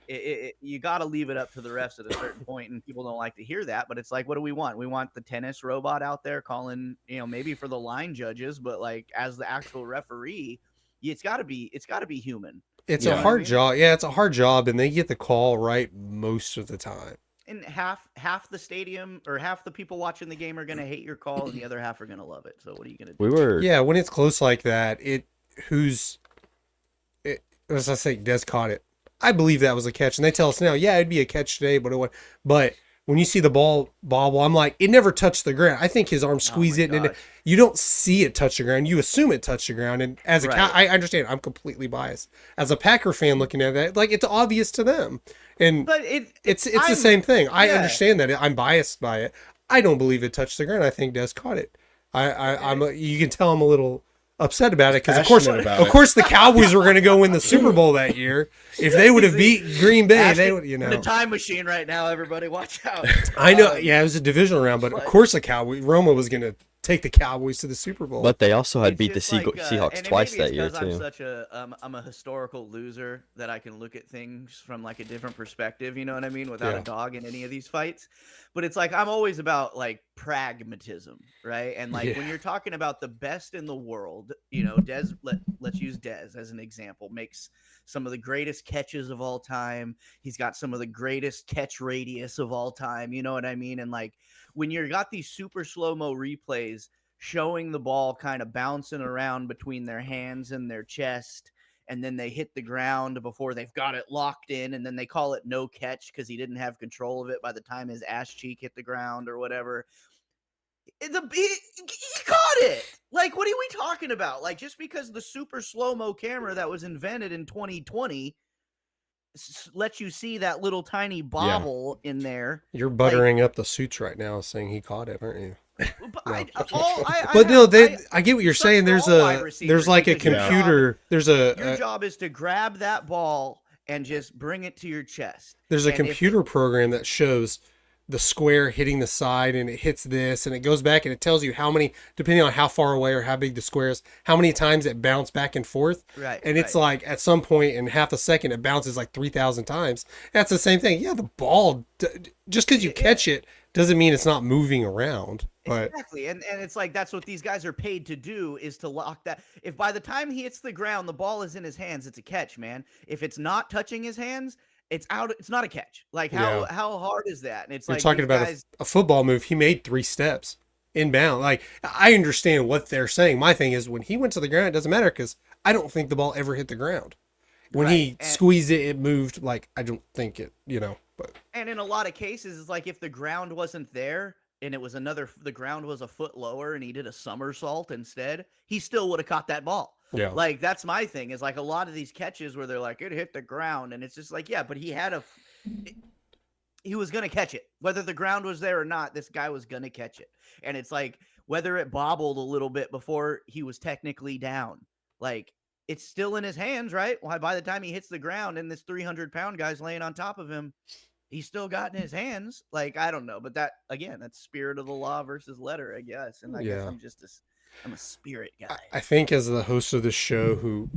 you got to leave it up to the refs at a certain point, and people don't like to hear that. But it's like, what do we want? We want the tennis robot out there calling, maybe for the line judges, but like as the actual referee, it's got to be human. It's a hard job. Yeah, it's a hard job, and they get the call right most of the time. And half the stadium or half the people watching the game are going to hate your call, and the other half are going to love it. So what are you going to do? Yeah, when it's close like that, as I say, Des caught it. I believe that was a catch, and they tell us now, yeah, it'd be a catch today, but when you see the ball bobble, I'm like, it never touched the ground. I think his arm squeezed it, and you don't see it touch the ground. You assume it touched the ground, and as I understand, I'm completely biased. As a Packer fan looking at that, like it's obvious to them, but it's the same thing. I understand that. I'm biased by it. I don't believe it touched the ground. I think Des caught it. You can tell I'm a little upset about it because of course the Cowboys were going to go win the Super Bowl that year. If they would have beat Green Bay, Ashton, they would, the time machine right now, everybody watch out. I know. Yeah, it was a divisional round, but of course Roma was going to take the Cowboys to the Super Bowl. But they also had beat the Seahawks twice that year too. I'm a historical loser that I can look at things from like a different perspective, you know what I mean, without a dog in any of these fights. But it's like I'm always about like pragmatism, right? And like when you're talking about the best in the world, Dez, let's use Dez as an example, makes some of the greatest catches of all time. He's got some of the greatest catch radius of all time, you know what I mean? And like when you got these super slow-mo replays showing the ball kind of bouncing around between their hands and their chest, and then they hit the ground before they've got it locked in, and then they call it no catch because he didn't have control of it by the time his ass cheek hit the ground or whatever. He caught it. Like, what are we talking about? Like, just because the super slow-mo camera that was invented in 2020 lets you see that little tiny bobble in there. You're buttering up the suits right now saying he caught it, aren't you? I get what you're saying. There's like a computer. Your job is to grab that ball and just bring it to your chest. There's a computer program that shows the square hitting the side, and it hits this, and it goes back, and it tells you how many, depending on how far away or how big the square is, how many times it bounced back and forth. Right. And it's like at some point in half a second, it bounces like 3,000 times. That's the same thing. Yeah, the ball, just because you catch it doesn't mean it's not moving around. But exactly, and it's like that's what these guys are paid to do, is to lock that. If by the time he hits the ground, the ball is in his hands, it's a catch, man. If it's not touching his hands, it's out. It's not a catch. Like how hard is that? And it's you're like talking about a football move. He made 3 steps inbound. Like I understand what they're saying. My thing is when he went to the ground, it doesn't matter because I don't think the ball ever hit the ground. When he squeezed it, it moved. Like I don't think it. But and in a lot of cases, it's like if the ground wasn't there, and it was the ground was a foot lower and he did a somersault instead, he still would have caught that ball. Yeah. Like, that's my thing, is like a lot of these catches where they're like, it hit the ground. And it's just like, yeah, but he was going to catch it. Whether the ground was there or not, this guy was going to catch it. And it's like, whether it bobbled a little bit before he was technically down, like it's still in his hands, right? Why, by the time he hits the ground and this 300-pound guy's laying on top of him, he's still got in his hands. Like, I don't know. But that, again, that's spirit of the law versus letter, I guess. And I guess I'm a spirit guy. I think as the host of this show who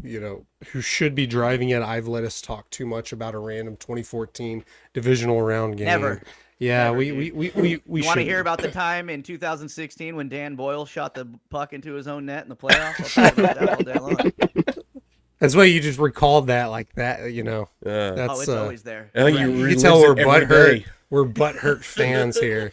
should be driving it, I've let us talk too much about a random 2014 divisional round game. Never. Yeah, Never, we want to hear about the time in 2016 when Dan Boyle shot the puck into his own net in the playoffs? I'll talk about that all day long. That's why you just recalled that like that, you know. That's Oh, it's always there. I think Right. you you can relive tell we're it every butthurt. day. We're butthurt fans here.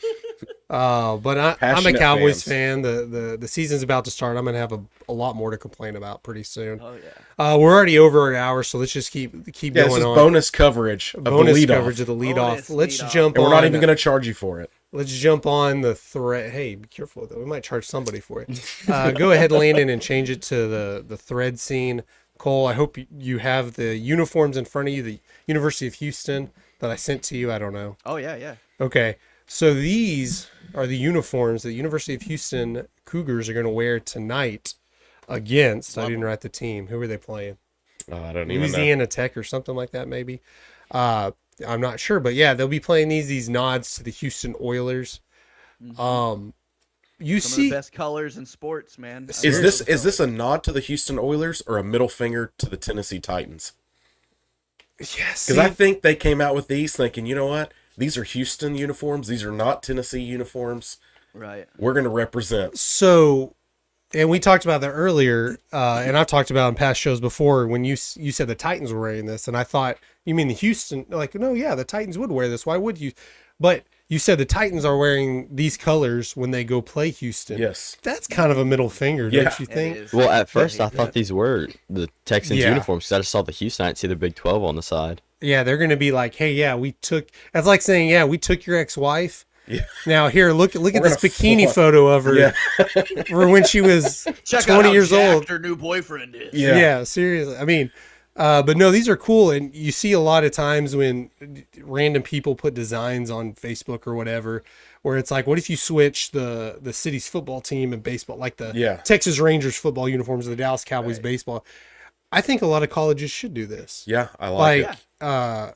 But I'm a Passionate Cowboys fans. fan. The season's about to start. I'm gonna have a lot more to complain about pretty soon. Oh yeah. We're already over an hour, so let's just keep Yeah, going this is on. bonus coverage of Bonus the leadoff. coverage of the leadoff. Bonus Let's leadoff. jump And on. we're not even going to charge you for it. Let's jump on the thread. Hey, be careful though. We might charge somebody for it. Go ahead, Landon, and change it to the thread scene. Cole, I hope you have the uniforms in front of you. The University of Houston that I sent to you. I don't know. Oh yeah, yeah. Okay, so these are the uniforms that University of Houston Cougars are going to wear tonight against. I didn't write the team. Who are they playing? Oh, I don't even know. Louisiana Tech or something like that, maybe. I'm not sure, but yeah, they'll be playing these nods to the Houston Oilers. You Some of see, the best colors in sports, man. Is this a nod to the Houston Oilers or a middle finger to the Tennessee Titans? yes, Because I think they came out with these thinking, you know what? These are Houston uniforms. These are not Tennessee uniforms. right? We're going to represent. so. And we talked about that earlier, and I've talked about in past shows before when you said the Titans were wearing this, and I thought you mean the Houston? Like, no, yeah, the Titans would wear this. Why would you? But you said the Titans are wearing these colors when they go play Houston. Yes. That's kind of a middle finger, Yeah. don't you It think? is. Well, at first Yeah, I thought these were the Texans Yeah. uniforms because I just saw the Houston. I didn't see the Big 12 on the side. Yeah, they're going to be like, hey, yeah, we took. That's like saying, yeah, we took your ex-wife. Yeah. Now here, look at We're this gonna bikini flip. photo of her Yeah. for when she was Check out 20 how years jacked old. her new boyfriend is. Yeah. Seriously. I mean, but no, these are cool, and you see a lot of times when random people put designs on Facebook or whatever, where it's like, what if you switch the city's football team and baseball, like the Yeah. Texas Rangers football uniforms, the Dallas Cowboys Right. baseball? I think a lot of colleges should do this. Yeah, I like it.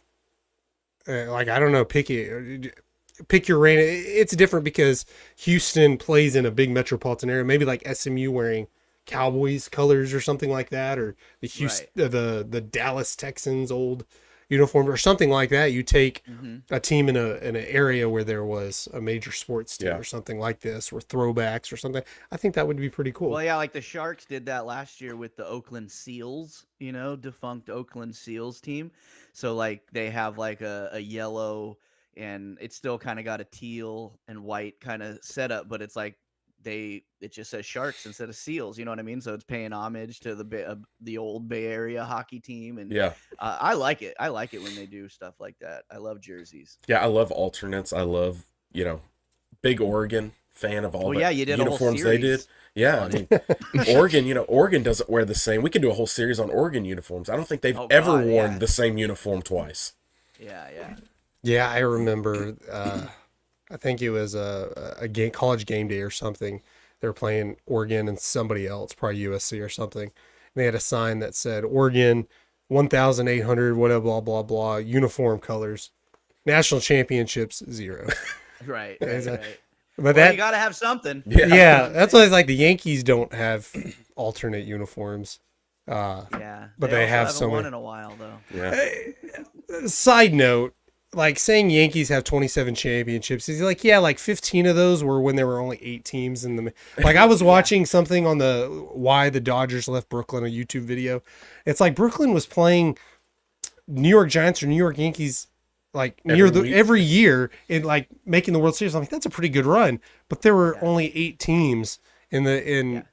Like I don't know, pick your rain. It's different because Houston plays in a big metropolitan area. Maybe like SMU wearing Cowboys colors or something like that, or the Houston, the Dallas Texans old uniform or something like that. You take a team in an area where there was a major sports team Yeah. or something like this, or throwbacks or something. I think that would be pretty cool. Well, yeah, like the Sharks did that last year with the Oakland Seals, defunct Oakland Seals team. So like they have like a yellow, and it's still kind of got a teal and white kind of setup, but it's like it just says Sharks instead of Seals. You know what I mean? So it's paying homage to the old Bay Area hockey team, and Yeah. I like it. I like it when they do stuff like that. I love jerseys. Yeah, I love alternates. I love, big Oregon fan of all Well, the yeah, you did a whole uniforms they did. series Yeah, I on mean, Oregon doesn't wear the same. We could do a whole series on Oregon uniforms. I don't think they've Oh, ever God, worn yeah. the same uniform twice. Yeah. Yeah, I remember. I think it was a game, college game day or something. They were playing Oregon and somebody else, probably USC or something. And they had a sign that said Oregon 1,800, whatever, blah blah blah, uniform colors, national championships 0. Right. Is that- right. But Well, that, you got to have something. yeah, that's why it's like the Yankees don't have alternate uniforms. Yeah. But they also have haven't so won many. in a while though. Yeah. Side note, like saying Yankees have 27 championships is like, yeah, like 15 of those were when there were only 8 teams in the. Like I was watching something on the why the Dodgers left Brooklyn, a YouTube video. It's like Brooklyn was playing New York Giants or New York Yankees like every year in like making the World Series. I'm like, that's a pretty good run, but there were only 8 teams in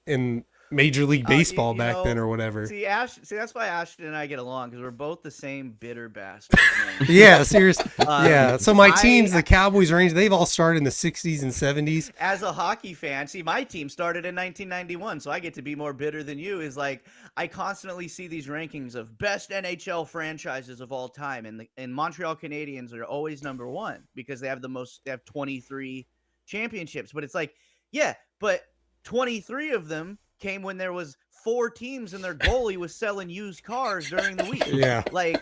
Major League Baseball back then or whatever. See, that's why Ashton and I get along, because we're both the same bitter bastards. Man. Yeah, seriously. Yeah. So my I- teams, the Cowboys, Rangers, they've all started in the 60s and 70s. As a hockey fan, see, my team started in 1991, so I get to be more bitter than you. Is like I constantly see these rankings of best NHL franchises of all time, and Montreal Canadiens are always number 1 because they have They have 23 championships. But it's like, yeah, but 23 of them came when there was 4 teams and their goalie was selling used cars during the week. Yeah. Like,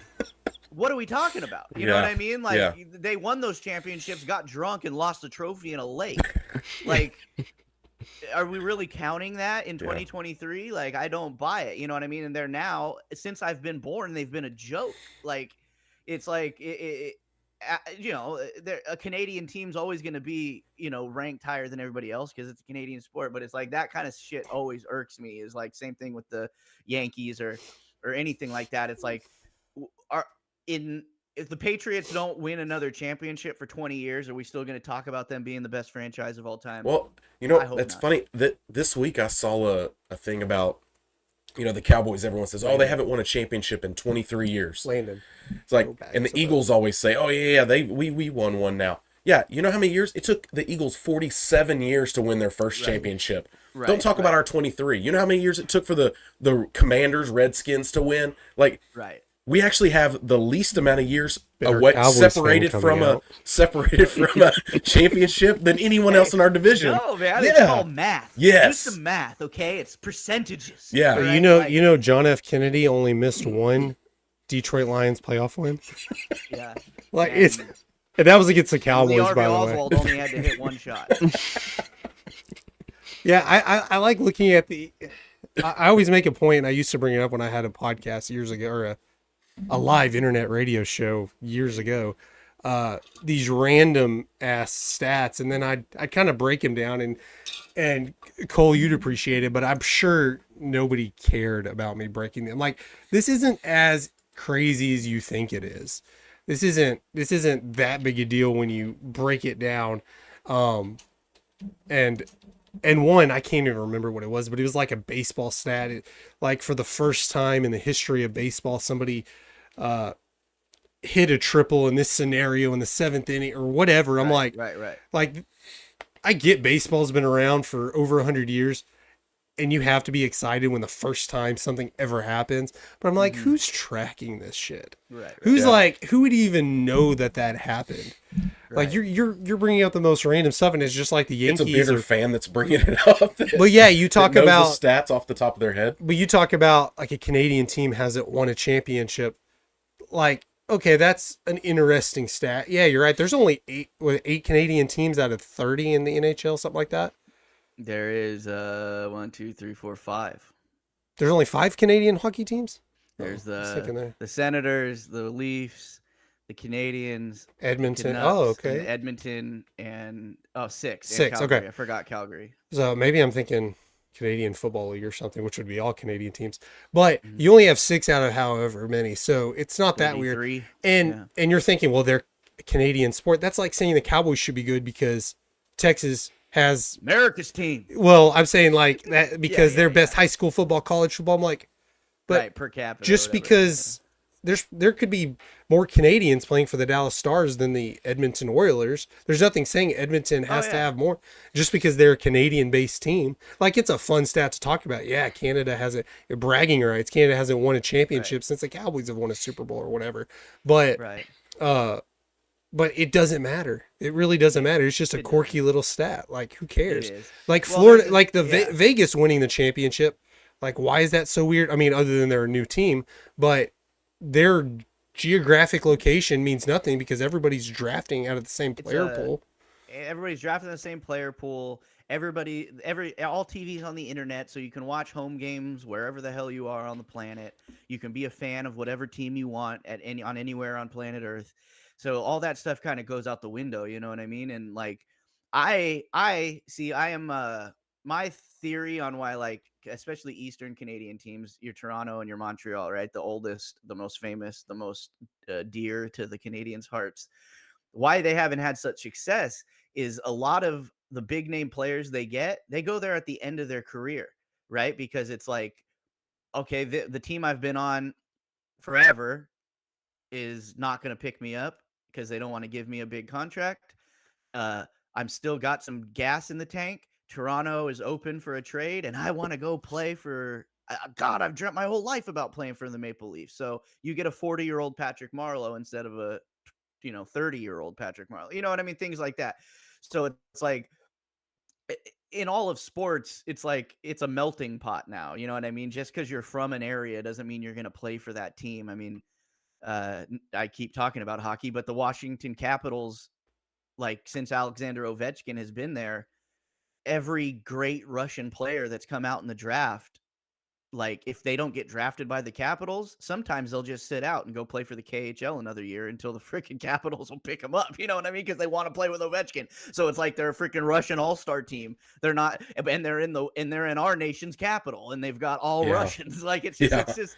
what are we talking about? You know what I mean? Like, they won those championships, got drunk, and lost a trophy in a lake. Like, are we really counting that in 2023? Like, I don't buy it. You know what I mean? And they're now, since I've been born, they've been a joke. Like, it's like, a Canadian team's always going to be, ranked higher than everybody else because it's a Canadian sport. But it's like that kind of shit always irks me. Is like same thing with the Yankees or or anything like that. It's like, if the Patriots don't win another championship for 20 years, are we still going to talk about them being the best franchise of all time? Well, I hope it's not. funny that this week I saw a thing about, the Cowboys. Everyone says, oh, they haven't won a championship in 23 years. Landen. It's like, and the Eagles always say, oh yeah, we won one now. Yeah, you know how many years it took the Eagles? 47 years to win their first championship. Right, Don't talk about our 23. You know how many years it took for the Commanders, Redskins to win? Like, Right. we actually have the least amount of years Bitter away, Cowboys separated fan from coming a championship than anyone else in our division. No, man, Yeah. it's called math. Yes. Do some math, okay? It's percentages. Yeah. But Right? you know, John F. Kennedy only missed one Detroit Lions playoff win. Yeah. Like And and that was against the Lee Cowboys, Harvey by the way. Oswald only had to hit one shot. Yeah, I like looking at I always make a point, and I used to bring it up when I had a podcast years ago, or a live internet radio show years ago. These random ass stats, and then I'd kind of break them down, and Cole, you'd appreciate it, but I'm sure nobody cared about me breaking them. Like, this isn't as crazy as you think it is. This isn't that big a deal when you break it down. And one, I can't even remember what it was, but it was like a baseball stat. Like, for the first time in the history of baseball, somebody hit a triple in this scenario in the 7th inning or whatever. I'm right. like, I get baseball's been around for over 100 years, and you have to be excited when the first time something ever happens. But I'm like, who's tracking this shit? Right. Who's like, who would even know that happened? Like, you're bringing up the most random stuff, and it's just like the It's Yankees. a bitter fan that's bringing it up. But yeah, you talk that knows about the stats off the top of their head. But you talk about like a Canadian team hasn't won a championship. Like, okay, that's an interesting stat. Yeah, you're right. There's only eight Canadian teams out of 30 in the NHL, something like that. There is 1, 2, 3, 4, 5. There's only 5 Canadian hockey teams. There's I was thinking there. the Senators, the Leafs, the Canadians, Edmonton. Canucks, Oh, and okay. Edmonton, and 6. and 6, Calgary. okay. I forgot Calgary. So maybe I'm thinking Canadian Football League or something, which would be all Canadian teams. But you only have 6 out of however many, so it's not that weird. 33. And you're thinking, well, they're a Canadian sport. That's like saying the Cowboys should be good because Texas has. America's team. Well, I'm saying like that because yeah, they're best high school football, college football. I'm like, but Right, per capita. just whatever. because there could be more Canadians playing for the Dallas Stars than the Edmonton Oilers. There's nothing saying Edmonton has to have more just because they're a Canadian-based team. Like, it's a fun stat to talk about. Yeah, Canada hasn't bragging rights. Canada hasn't won a championship since the Cowboys have won a Super Bowl or whatever. But but it doesn't matter. It really doesn't matter. It's just a quirky little stat. Like, who cares? It is. Like, Well, Florida, that's- like the yeah. Vegas winning the championship. Like, why is that so weird? I mean, other than they're a new team, but their geographic location means nothing because everybody's drafting out of the same player pool. Everybody's drafting the same player pool. All TV's on the internet, so you can watch home games wherever the hell you are on the planet. You can be a fan of whatever team you want on anywhere on planet Earth. So all that stuff kind of goes out the window, you know what I mean? And like, I am my theory on why, like, especially Eastern Canadian teams, your Toronto and your Montreal, right? The oldest, the most famous, the most dear to the Canadians' hearts. Why they haven't had such success is a lot of the big name players they go there at the end of their career, right? Because it's like, okay, the team I've been on forever is not going to pick me up because they don't want to give me a big contract. I'm still got some gas in the tank. Toronto is open for a trade, and I want to go play for God. I've dreamt my whole life about playing for the Maple Leafs. So you get a 40-year-old Patrick Marleau instead of a 30-year-old Patrick Marleau. You know what I mean? Things like that. So it's like, in all of sports, it's like it's a melting pot now. You know what I mean? Just because you're from an area doesn't mean you're going to play for that team. I mean, I keep talking about hockey, but the Washington Capitals, like, since Alexander Ovechkin has been there, every great Russian player that's come out in the draft, like, if they don't get drafted by the Capitals, sometimes they'll just sit out and go play for the KHL another year until the freaking Capitals will pick them up. You know what I mean? Because they want to play with Ovechkin. So it's like they're a freaking Russian all-star team. They're not, and they're in our nation's capital, and they've got all Russians. Like, it's just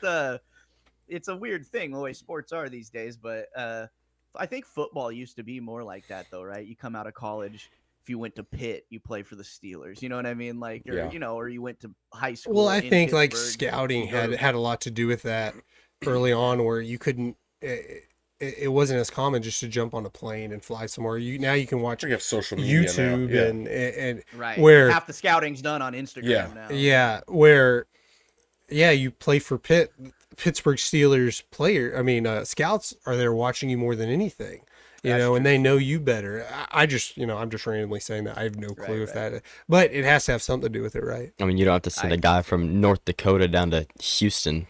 it's a weird thing the way sports are these days, but I think football used to be more like that though, right? You come out of college, if you went to Pitt, you play for the Steelers. You know what I mean? Like, or Yeah. you know, or you went to high school. Well, I in think like Pittsburgh, scouting you go to- had a lot to do with that early on, where you couldn't. It wasn't as common just to jump on a plane and fly somewhere. Now you can watch We have social media YouTube now. and right. where Half the scouting's done on Instagram Yeah. now. yeah, where yeah, you play for Pittsburgh Steelers scouts are there watching you more than anything. You That's know, and true. they know you better. I just, I'm just randomly saying that. I have no clue Right, if that, but it has to have something to do with it, right? I mean, you don't have to send a guy from North Dakota down to Houston.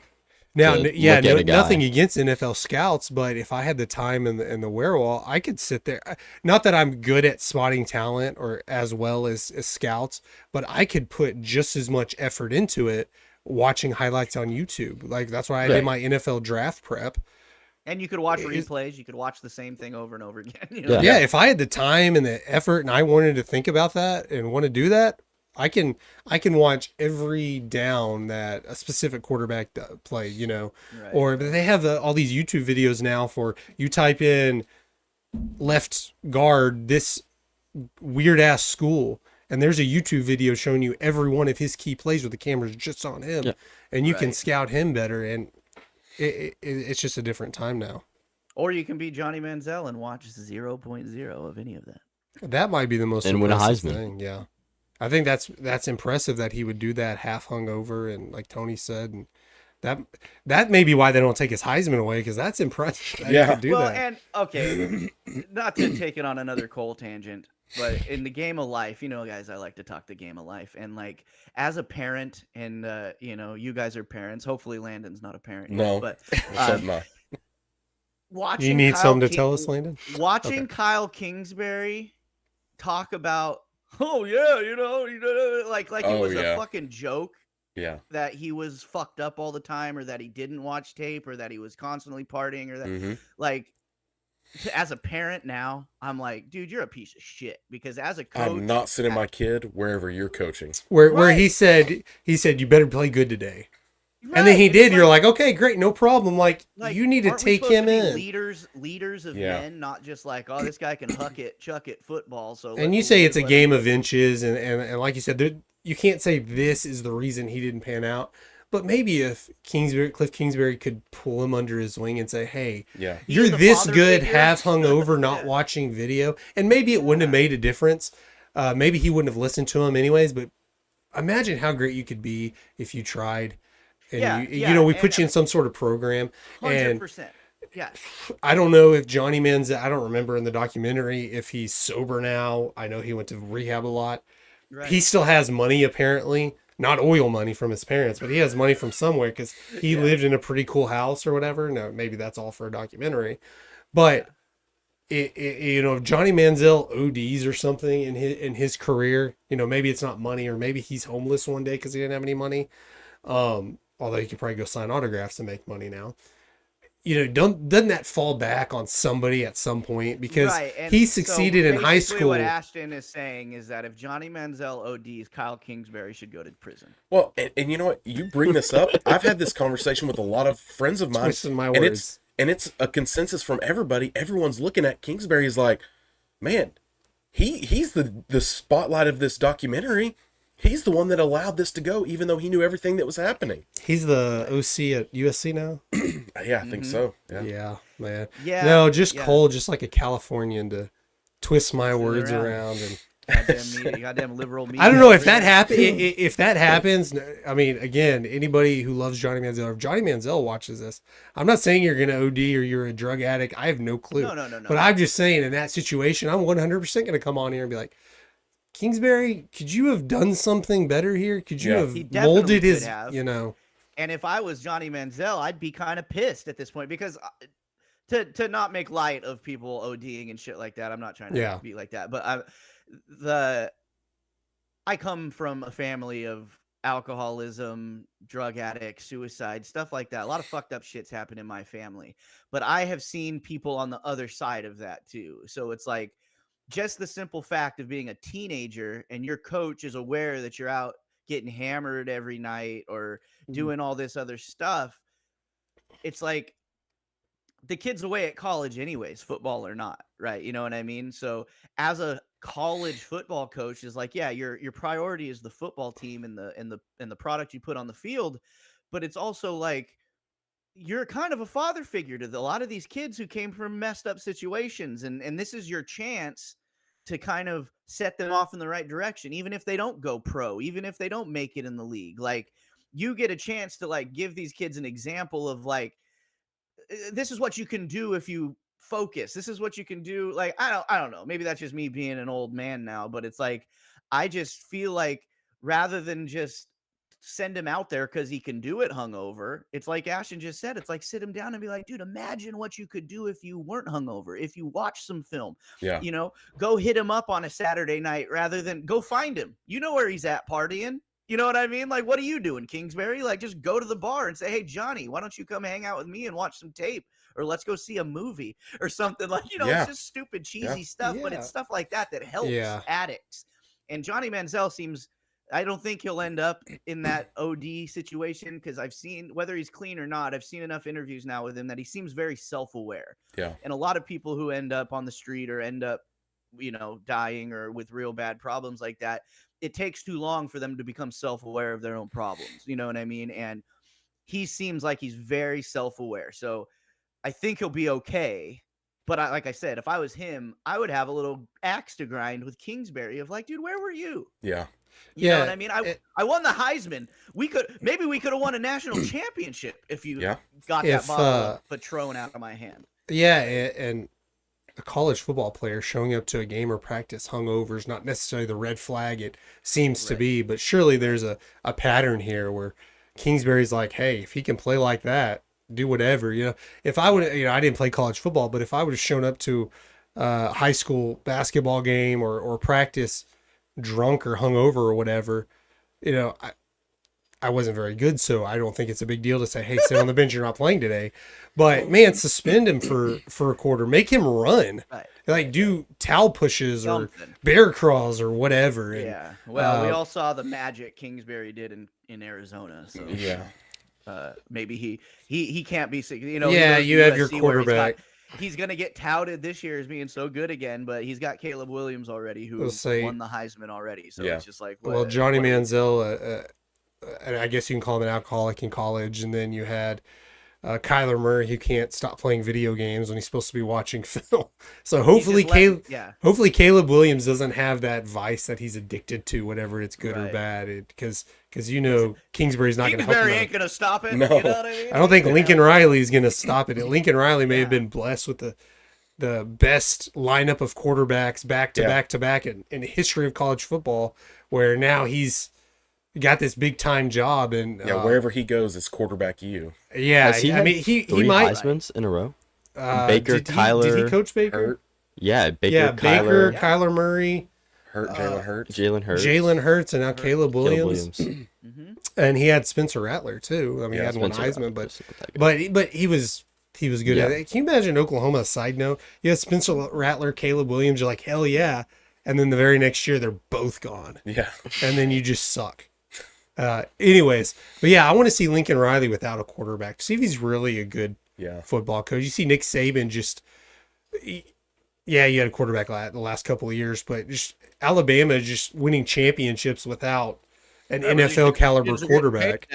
Now, to yeah, look at a guy. nothing against NFL scouts, but if I had the time and the wherewithal, I could sit there. Not that I'm good at spotting talent or as well as scouts, but I could put just as much effort into it watching highlights on YouTube. Like that's why I did my NFL draft prep. And you could watch replays. You could watch the same thing over and over again. You know? Yeah. Yeah, if I had the time and the effort and I wanted to think about that and want to do that, I can watch every down that a specific quarterback played, Right. Or but they have all these YouTube videos now for you type in left guard this weird ass school and there's a YouTube video showing you every one of his key plays with the cameras just on him, Yeah. and you can Right. scout him better, and it's just a different time now. Or you can be Johnny Manziel and watch 0.0 of any of that. That might be the most And win a impressive Heisman. thing. Yeah, I think that's impressive that he would do that half hungover and like Tony said, and that may be why they don't take his Heisman away because that's impressive. That he Yeah. could do Well, that. and okay, not to take it on another Cole tangent, but in the game of life, guys, I like to talk the game of life, and like as a parent, and you guys are parents. Hopefully, Landon's not a parent. Yet, No. but What's up, Ma? watching You need Kyle something to King- tell us, Landon? Watching Okay. Kyle Kingsbury talk about, oh yeah, like it Oh, was yeah. a fucking joke Yeah. that he was fucked up all the time, or that he didn't watch tape, or that he was constantly partying, or that Mm-hmm. like. As a parent now, I'm like, dude, you're a piece of shit. Because as a coach, I'm not sending my kid wherever you're coaching. Where Right. he said you better play good today, and then Right, he it's did. You're like, okay, great, no problem. Like you need to aren't we take supposed him to be in. leaders of Yeah. men, not just like, oh, this guy can chuck it football. So And you say it's a game of inches, and like you said, you can't say this is the reason he didn't pan out. But maybe if Cliff Kingsbury could pull him under his wing and say, hey, Yeah. you're He's the this father good, figure. half hungover, not Yeah. watching video, and maybe it wouldn't have made a difference. Maybe he wouldn't have listened to him anyways. But imagine how great you could be if you tried, and Yeah, we and- put you in some sort of program. And 100%. Yeah, I don't know if Johnny Manziel, I don't remember in the documentary if he's sober now. I know he went to rehab a lot. right. He still has money apparently. Not oil money from his parents, but he has money from somewhere because he lived in a pretty cool house or whatever. No, maybe that's all for a documentary. But if Johnny Manziel ODs or something in his career, maybe it's not money, or maybe he's homeless one day because he didn't have any money. Although he could probably go sign autographs and make money now. Doesn't that fall back on somebody at some point? Because Right, and he so succeeded in high basically school. What Ashton is saying is that if Johnny Manziel ODs, Kyle Kingsbury should go to prison. Well, and you know what? You bring this up. I've had this conversation with a lot of friends of mine, Twisting my and words. it's a consensus from everybody. Everyone's looking at Kingsbury as like, man, he's the spotlight of this documentary. He's the one that allowed this to go, even though he knew everything that was happening. He's the OC at USC now. Yeah, I think so. Yeah. Yeah, man. Yeah, No, just yeah. Cole, just like a Californian to twist my words around. around. And Goddamn liberal media. I don't know if that happen. If that happens, I mean, again, anybody who loves Johnny Manziel, if Johnny Manziel watches this, I'm not saying you're gonna OD or you're a drug addict. I have no clue. No. But I'm just saying, in that situation, I'm 100% gonna come on here and be like, Kingsbury, could you have done something better here? Could you Yeah. have He definitely molded his, could have. And if I was Johnny Manziel, I'd be kind of pissed at this point because to not make light of people ODing and shit like that. I'm not trying to be like that, but I come from a family of alcoholism, drug addicts, suicide, stuff like that. A lot of fucked up shit's happened in my family, but I have seen people on the other side of that too. So it's like just the simple fact of being a teenager and your coach is aware that you're out getting hammered every night or doing all this other stuff. it's like the kid's away at college anyways, football or not, right? You know what I mean? So as a college football coach is like, yeah, your priority is the football team and the product you put on the field, but it's also like you're kind of a father figure to a lot of these kids who came from messed up situations, and this is your chance to kind of set them off in the right direction, even if they don't go pro, even if they don't make it in the league. Like, you get a chance to like give these kids an example of like, this is what you can do if you focus. This is what you can do. Like, I don't know. Maybe that's just me being an old man now, but it's like, I just feel like rather than just send him out there because he can do it hungover, it's like Ashton just said, it's like sit him down and be like, dude, imagine what you could do if you weren't hungover, if you watch some film. Yeah. You know, go hit him up on a Saturday night rather than go find him. You know where he's at partying. You know what I mean? Like, what are you doing, Kingsbury? Like, just go to the bar and say, hey, Johnny, why don't you come hang out with me and watch some tape? Or let's go see a movie or something. Like, you know, Yeah. It's just stupid, cheesy stuff, but Yeah. it's stuff like that that helps addicts. And Johnny Manziel seems, I don't think he'll end up in that OD situation because I've seen, whether he's clean or not, I've seen enough interviews now with him that he seems very self-aware. Yeah. And a lot of people who end up on the street or end up, you know, dying or with real bad problems like that, it takes too long for them to become self-aware of their own problems. You know what I mean? And he seems like he's very self-aware. So I think he'll be okay. But like I said, if I was him, I would have a little axe to grind with Kingsbury of like, dude, where were you? Yeah. You know what I mean? I won the Heisman. We could have won a national championship if you got that bottle of Patron out of my hand. Yeah, and a college football player showing up to a game or practice hungover is not necessarily the red flag it seems to be, but surely there's a pattern here where Kingsbury's like, hey, if he can play like that, do whatever. You know, if I would, you know, I didn't play college football, but if I would have shown up to a high school basketball game or practice drunk or hungover or whatever, you know, I wasn't very good, so I don't think it's a big deal to say, hey, sit on the bench, you're not playing today. But man, suspend him for a quarter, make him run, like do towel pushes or bear crawls or whatever. And, yeah, well, we all saw the magic Kingsbury did in Arizona, so Yeah. Maybe he can't be, you know. Yeah, you have your USC quarterback. He's going to get touted this year as being so good again, but he's got Caleb Williams already, who won the Heisman already. So it's just like, well, Johnny Manziel, and I guess you can call him an alcoholic in college, and then you had Kyler Murray, who can't stop playing video games when he's supposed to be watching film. So hopefully Caleb Williams doesn't have that vice that he's addicted to, whatever it's good or bad, because you know Kingsbury's not going to help him. Kingsbury ain't going to stop it. No. You know what I mean? I don't think Lincoln Riley is going to stop it. Lincoln Riley may have been blessed with the best lineup of quarterbacks back to back in the history of college football, where now he's got this big time job, and wherever he goes, it's quarterback you. Yeah, he might Heisman's in a row. Baker, Kyler. Did he coach Baker? Hurt. Yeah, Baker, Yeah, Kyler, Baker, Kyler Murray, Jalen Hurts, and now Caleb Williams. And he had Spencer Rattler too. I mean, he hadn't won Heisman, but he was good at it. Can you imagine Oklahoma? Side note, you had Spencer Rattler, Caleb Williams. You're like, hell yeah, and then the very next year they're both gone. Yeah, and then you just suck. Anyways, but yeah, I want to see Lincoln Riley without a quarterback. See if he's really a good football coach. You see Nick Saban you had a quarterback the last couple of years, but just Alabama just winning championships without an NFL caliber quarterback.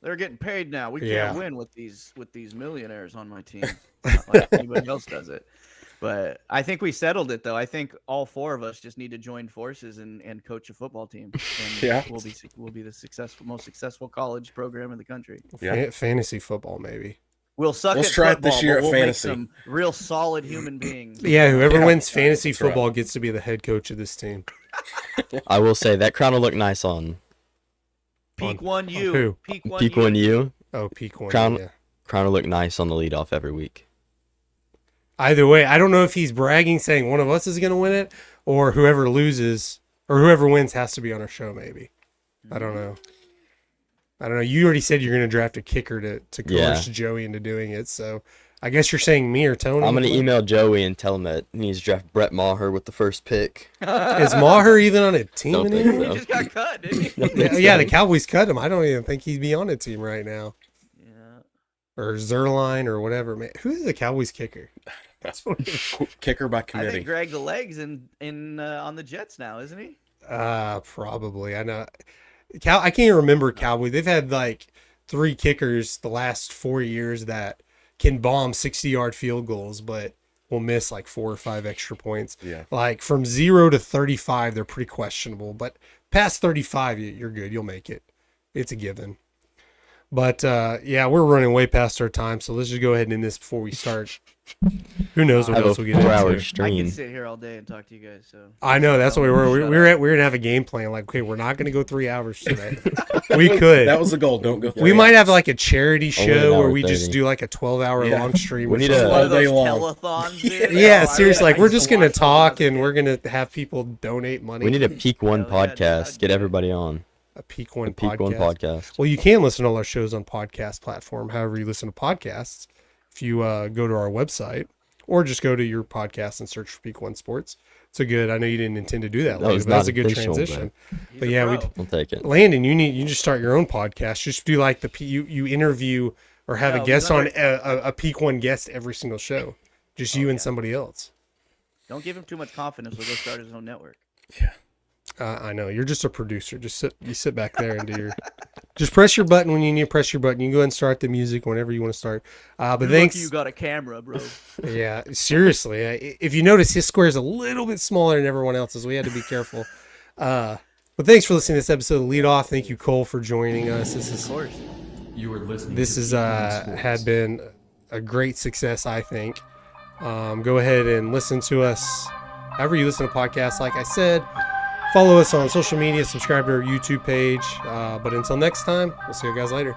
They're getting paid now. We can't win with these millionaires on my team. Not like anybody else does it. But I think we settled it, though. I think all four of us just need to join forces and coach a football team. And we'll be the most successful college program in the country. Yeah. Fantasy football, maybe. We'll suck at try football, it this year but at we'll fantasy. make some real solid human beings. Yeah, whoever wins fantasy football gets to be the head coach of this team. I will say that crown will look nice on Peak one you. Who? Peak one you. Oh, Peak one. Crown will look nice on the leadoff every week. Either way, I don't know if he's bragging, saying one of us is going to win it, or whoever loses or whoever wins has to be on our show. Maybe. I don't know. You already said you're going to draft a kicker to coerce Joey into doing it. So I guess you're saying me or Tony. I'm going to email Joey and tell him that he needs to draft Brett Maher with the first pick. Is Maher even on a team anymore? He just got cut, didn't he? Yeah, the Cowboys cut him. I don't even think he'd be on a team right now. Yeah. or Zerline or whatever. Man, who's the Cowboys kicker? Kicker by I committee. think Greg the Legs in on the Jets now, isn't he? Probably. I know. I can't remember Cowboys. They've had like 3 kickers the last 4 years that can bomb 60-yard field goals, but will miss like 4 or 5 extra points. Yeah. Like from 0 to 35, they're pretty questionable, but past 35, you're good. You'll make it. It's a given. But yeah, we're running way past our time, so let's just go ahead and end this before we start. Who knows what Have a else we'll get 4-hour into. I stream. can sit here all day and talk to you guys. So I know, that's what we were. We're gonna have a game plan. Like, okay, we're not gonna go 3 hours today. We could. That was the goal. Don't go. We might have like a charity Only an show where hour we just 30. do like a 12-hour Yeah. long stream. We or need something. a- one of All day those long. telethons, dude. Yeah, Oh, I seriously, like we're used just to gonna watch those talk as a and we're kid. gonna have people donate money. We need a Peak One Hell yeah, dude, podcast. I'd Get do it. everybody on. a Peak One A Peak One podcast. podcast. Well, you can listen to all our shows on podcast platform. However, you listen to podcasts. If you go to our website or just go to your podcast and search for Peak One Sports. It's a good. I know you didn't intend to do that. That Lee, was but that's not a good intentional, transition. He's But a yeah, pro. We'll take it. Landon, you just start your own podcast. Just do like you interview or have No, a guest we on never- a Peak One guest every single show. Just you and somebody else. Don't give him too much confidence. We'll go start his own network. I know you're just a producer. Just sit back there and do your. Just press your button when you need to press your button. You can go ahead and start the music whenever you want to start. But You're thanks. lucky you got a camera, bro. Yeah, seriously. If you notice, his square is a little bit smaller than everyone else's. We had to be careful. But thanks for listening to this episode of Leadoff. Thank you, Cole, for joining us. Of course. You are listening This to is Peak One Sports. had been a great success, I think. Go ahead and listen to us however you listen to podcasts. Like I said, follow us on social media, subscribe to our YouTube page. But until next time, we'll see you guys later.